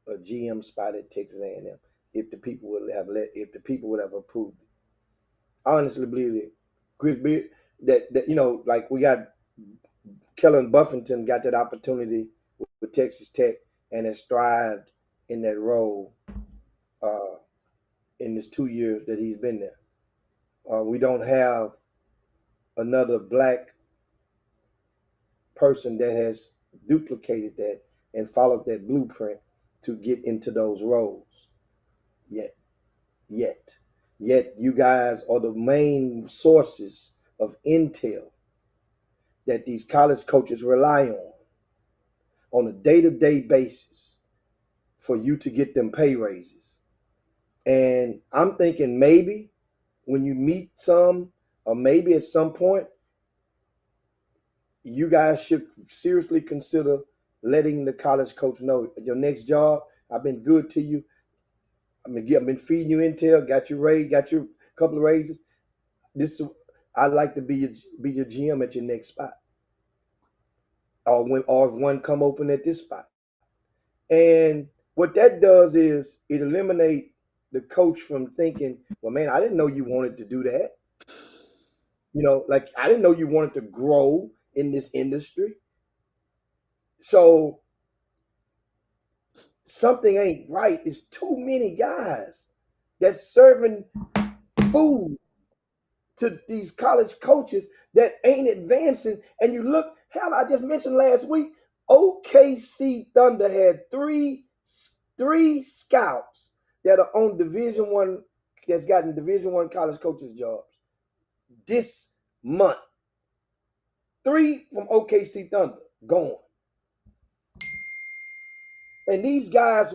a GM spot at Texas A&M if the people would have approved it. I honestly believe that Chris Beard that like we got Kellen Buffington got that opportunity with Texas Tech and has thrived in that role in this 2 years that he's been there. We don't have another black person that has duplicated that and followed that blueprint to get into those roles yet. Yet you guys are the main sources of intel that these college coaches rely on a day-to-day basis for you to get them pay raises. And I'm thinking maybe when you meet some, or maybe at some point, you guys should seriously consider letting the college coach know your next job, I've been good to you. I've been feeding you intel, got you a couple of raises. I'd like to be your GM at your next spot. Or if one come open at this spot. And what that does is it eliminate the coach from thinking, well, man, I didn't know you wanted to do that. Like I didn't know you wanted to grow in this industry. So something ain't right. It's too many guys that's serving food to these college coaches that ain't advancing. And you look, hell, I just mentioned last week, OKC Thunder had three scouts that are on Division I, that's gotten Division I college coaches jobs this month. 3 from OKC Thunder gone. And these guys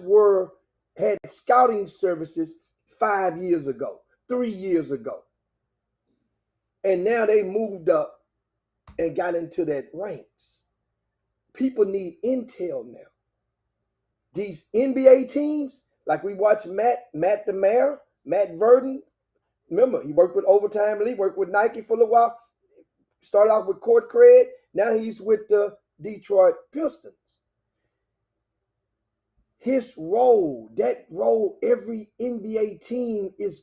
had scouting services 5 years ago, 3 years ago. And now they moved up and got into that ranks. People need intel now. These NBA teams, like we watch Matt DeMare, Matt Verdon. Remember, he worked with Overtime League, worked with Nike for a little while. Started off with Court Cred. Now he's with the Detroit Pistons. His role, every NBA team is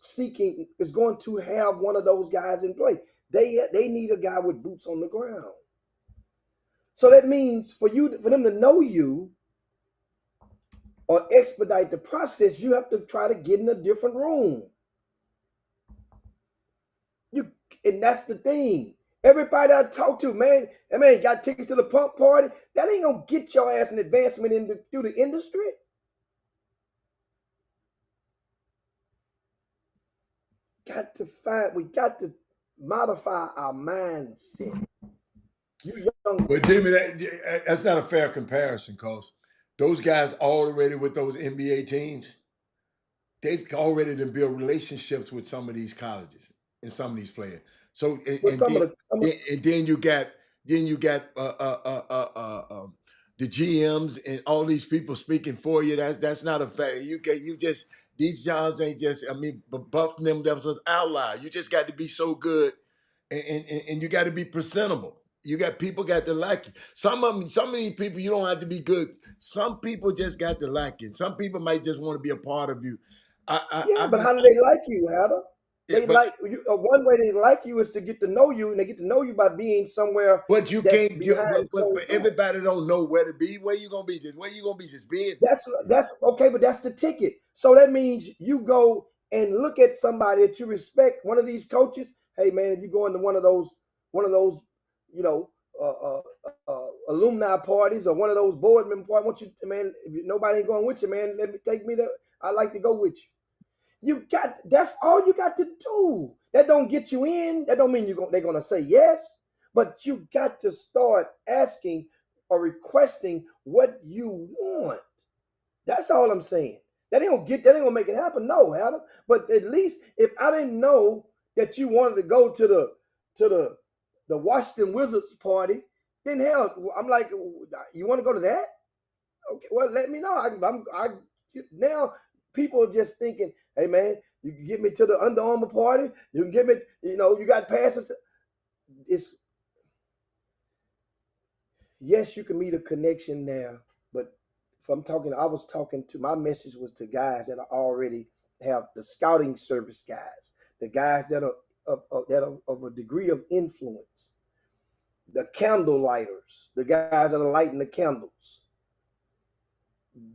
going to have one of those guys in play. They need a guy with boots on the ground. So that means for them to know you or expedite the process, you have to try to get in a different room. And that's the thing. Everybody I talk to, man, got tickets to the pump party. That ain't gonna get your ass an advancement through the industry. we got to modify our mindset. You young, But Jimmy, that's not a fair comparison, cause those guys already with those NBA teams, they've already done built relationships with some of these colleges and some of these players. So with some of the and then you got the GMs and all these people speaking for you. That's not a fact. You just these jobs ain't just buffing them. That was an outlier. You just got to be so good, and you got to be presentable. You got people got to like you. Some of these people you don't have to be good. Some people just got to like you. Some people might just want to be a part of you. yeah, I'm but just how do they like you, Hada? yeah, They like you. One way they like you is to get to know you, and they get to know you by being somewhere but you that's can't. behind But closed doors. everybody don't know where to be. Where you gonna be? Just where you gonna be? Just being. That's okay, but that's the ticket. So that means you go and look at somebody that you respect. One of these coaches. Hey man, if you go into one of those, you know, alumni parties or one of those board member parties, I want you, man. If nobody ain't going with you, man, let me take me there. I like to go with you. That's all you got to do. That don't get you in. That don't mean they're gonna say yes. But you got to start asking or requesting what you want. That's all I'm saying. That ain't gonna make it happen. No, Adam. But at least if I didn't know that you wanted to go to the Washington Wizards party, then hell, I'm like, you want to go to that? Okay, well, let me know. I now people are just thinking, hey man, you can get me to the Under Armour party. You can get me, you got passes. It's yes, you can meet a connection there, but I was talking to my message was to guys that are already have the scouting service guys, the guys that are of a degree of influence, the candle lighters, the guys that are lighting the candles.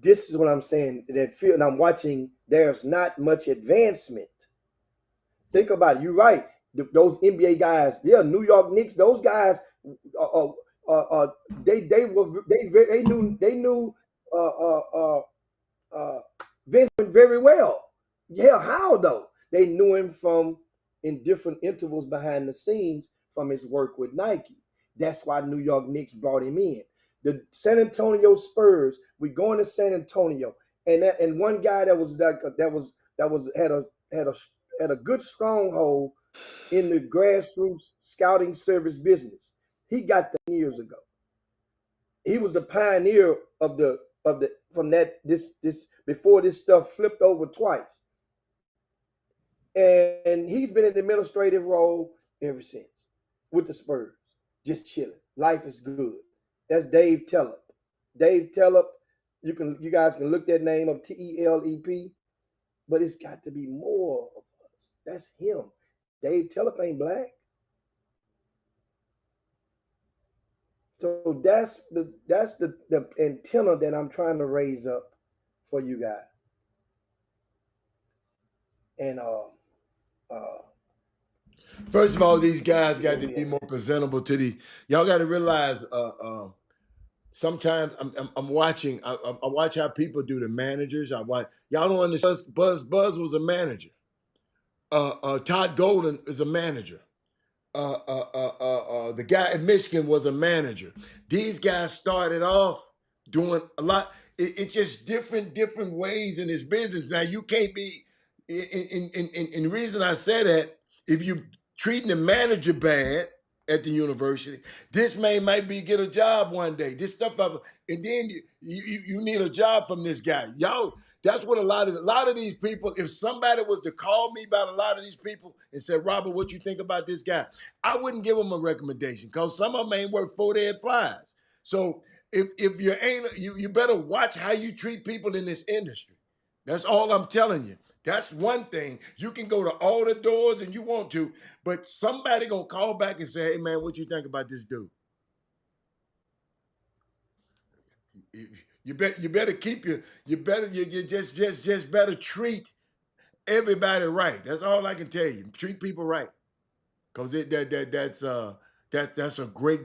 This is what I'm saying. And I'm watching. There's not much advancement. Think about it. You're right. Those NBA guys, they're New York Knicks. Those guys, they knew Vince very well. Yeah, how though? They knew him from in different intervals behind the scenes from his work with Nike. That's why New York Knicks brought him in. The San Antonio Spurs, we going to San Antonio, and one guy that had a good stronghold in the grassroots scouting service business. He got that years ago. He was the pioneer of the from that this before this stuff flipped over twice. And he's been in the administrative role ever since with the Spurs, just chilling. Life is good. That's Dave Telep. Dave Telep, you guys can look that name up, TELEP, but it's got to be more of us. That's him. Dave Telep ain't black. So that's the antenna that I'm trying to raise up for you guys. And First of all, these guys got to be more presentable to the. Y'all got to realize. Sometimes I'm watching. I watch how people do the managers. I watch. Y'all don't understand. Buzz was a manager. Todd Golden is a manager. The guy in Michigan was a manager. These guys started off doing a lot. It's just different ways in this business. Now you can't be. In the reason I say that, if you treating the manager bad at the university, this man might be get a job one day. This stuff, and then you need a job from this guy. Y'all, that's what a lot of these people. If somebody was to call me about a lot of these people and said, Robert, what you think about this guy? I wouldn't give them a recommendation because some of them ain't worth 4 dead flies. So if you ain't, you better watch how you treat people in this industry. That's all I'm telling you. That's one thing. You can go to all the doors and you want to, but somebody gonna call back and say, "Hey man, what you think about this dude?" You better keep you just better treat everybody right. That's all I can tell you. Treat people right, cause that's a great.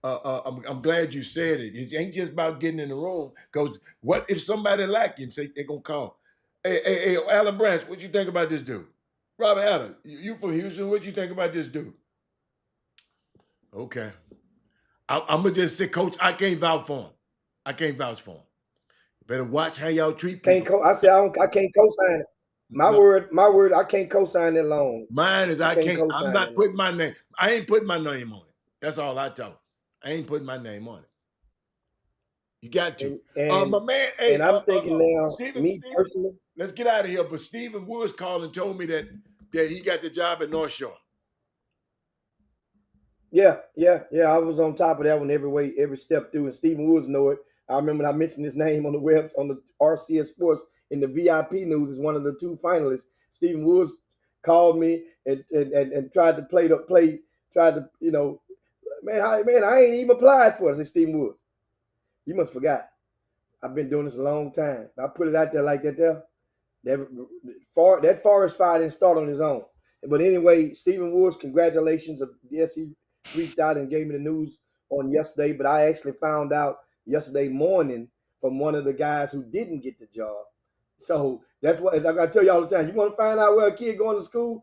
I'm glad you said it. It ain't just about getting in the room. Cause what if somebody like you and say they're gonna call? Hey, Alan Branch, what you think about this dude? Robert Hatter, you from Houston? What you think about this dude? Okay. I'm gonna just say, Coach, I can't vouch for him. I can't vouch for him. Better watch how y'all treat Can't people. co- I said I can't co-sign it. My No, word. I can't co-sign that loan. mine is I I can't can't. I'm co-sign not that loan. putting my name. I ain't putting my name on it. That's all I tell him. I ain't putting my name on it. You got to. And My man, hey, and I'm thinking now, Stephen, me personally. let's get out of here. But Stephen Woods called and told me that he got the job at North Shore. Yeah. I was on top of that one every step through, and Stephen Woods know it. I remember when I mentioned his name on the web on the RCS Sports in the VIP news as one of the 2 finalists. Stephen Woods called me and tried to tried to, man, I ain't even applied for it. I said, Stephen Woods, you must forgot. I've been doing this a long time. I put it out there like that there. That forest fire didn't start on his own. But anyway, Stephen Woods, congratulations. Yes, he reached out and gave me the news on yesterday, but I actually found out yesterday morning from one of the guys who didn't get the job. So that's what I gotta tell you all the time. You want to find out where a kid going to school?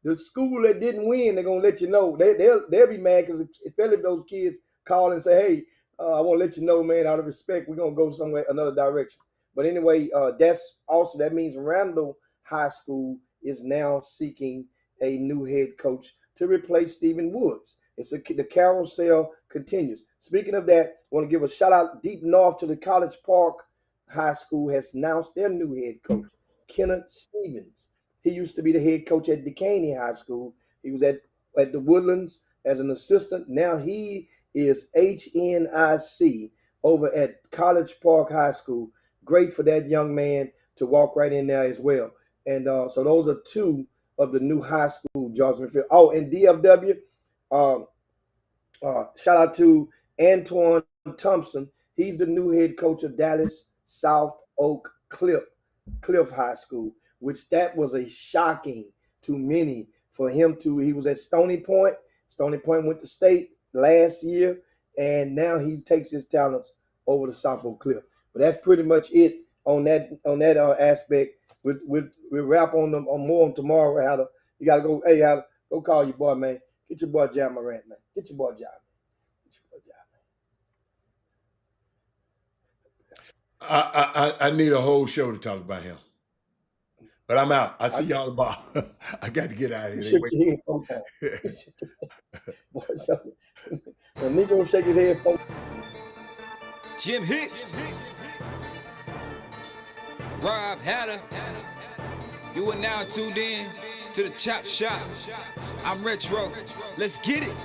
The school that didn't win, they're gonna let you know. They'll be mad because especially if those kids call and say, "Hey, I want to let you know, man. Out of respect, we're gonna go somewhere another direction." But anyway, that means Randall High School is now seeking a new head coach to replace Stephen Woods. The carousel continues. Speaking of that, I want to give a shout out deep north to the College Park High School has announced their new head coach, Kenneth Stevens. He used to be the head coach at Decaney High School. He was at the Woodlands as an assistant. Now he is HNIC over at College Park High School. Great for that young man to walk right in there as well. And so those are 2 of the new high school jobs. Oh, and DFW, shout out to Antoine Thompson. He's the new head coach of Dallas South Oak Cliff High School, which that was a shocking to many for him to. He was at Stony Point. Stony Point went to state last year, and now he takes his talents over to South Oak Cliff. But that's pretty much it on that aspect. We'll wrap on more on tomorrow. You got to go. Hey, go call your boy, man. Get your boy Ja Morant, man. Get your boy Ja. I need a whole show to talk about him. But I'm out. I see y'all tomorrow. I got to get out of here. Shake your head 4 times. Boy, the Negro shake his head 4 Jim Hicks, Rob Hatter. You are now tuned in to the Chop Shop. I'm Retro. Let's get it.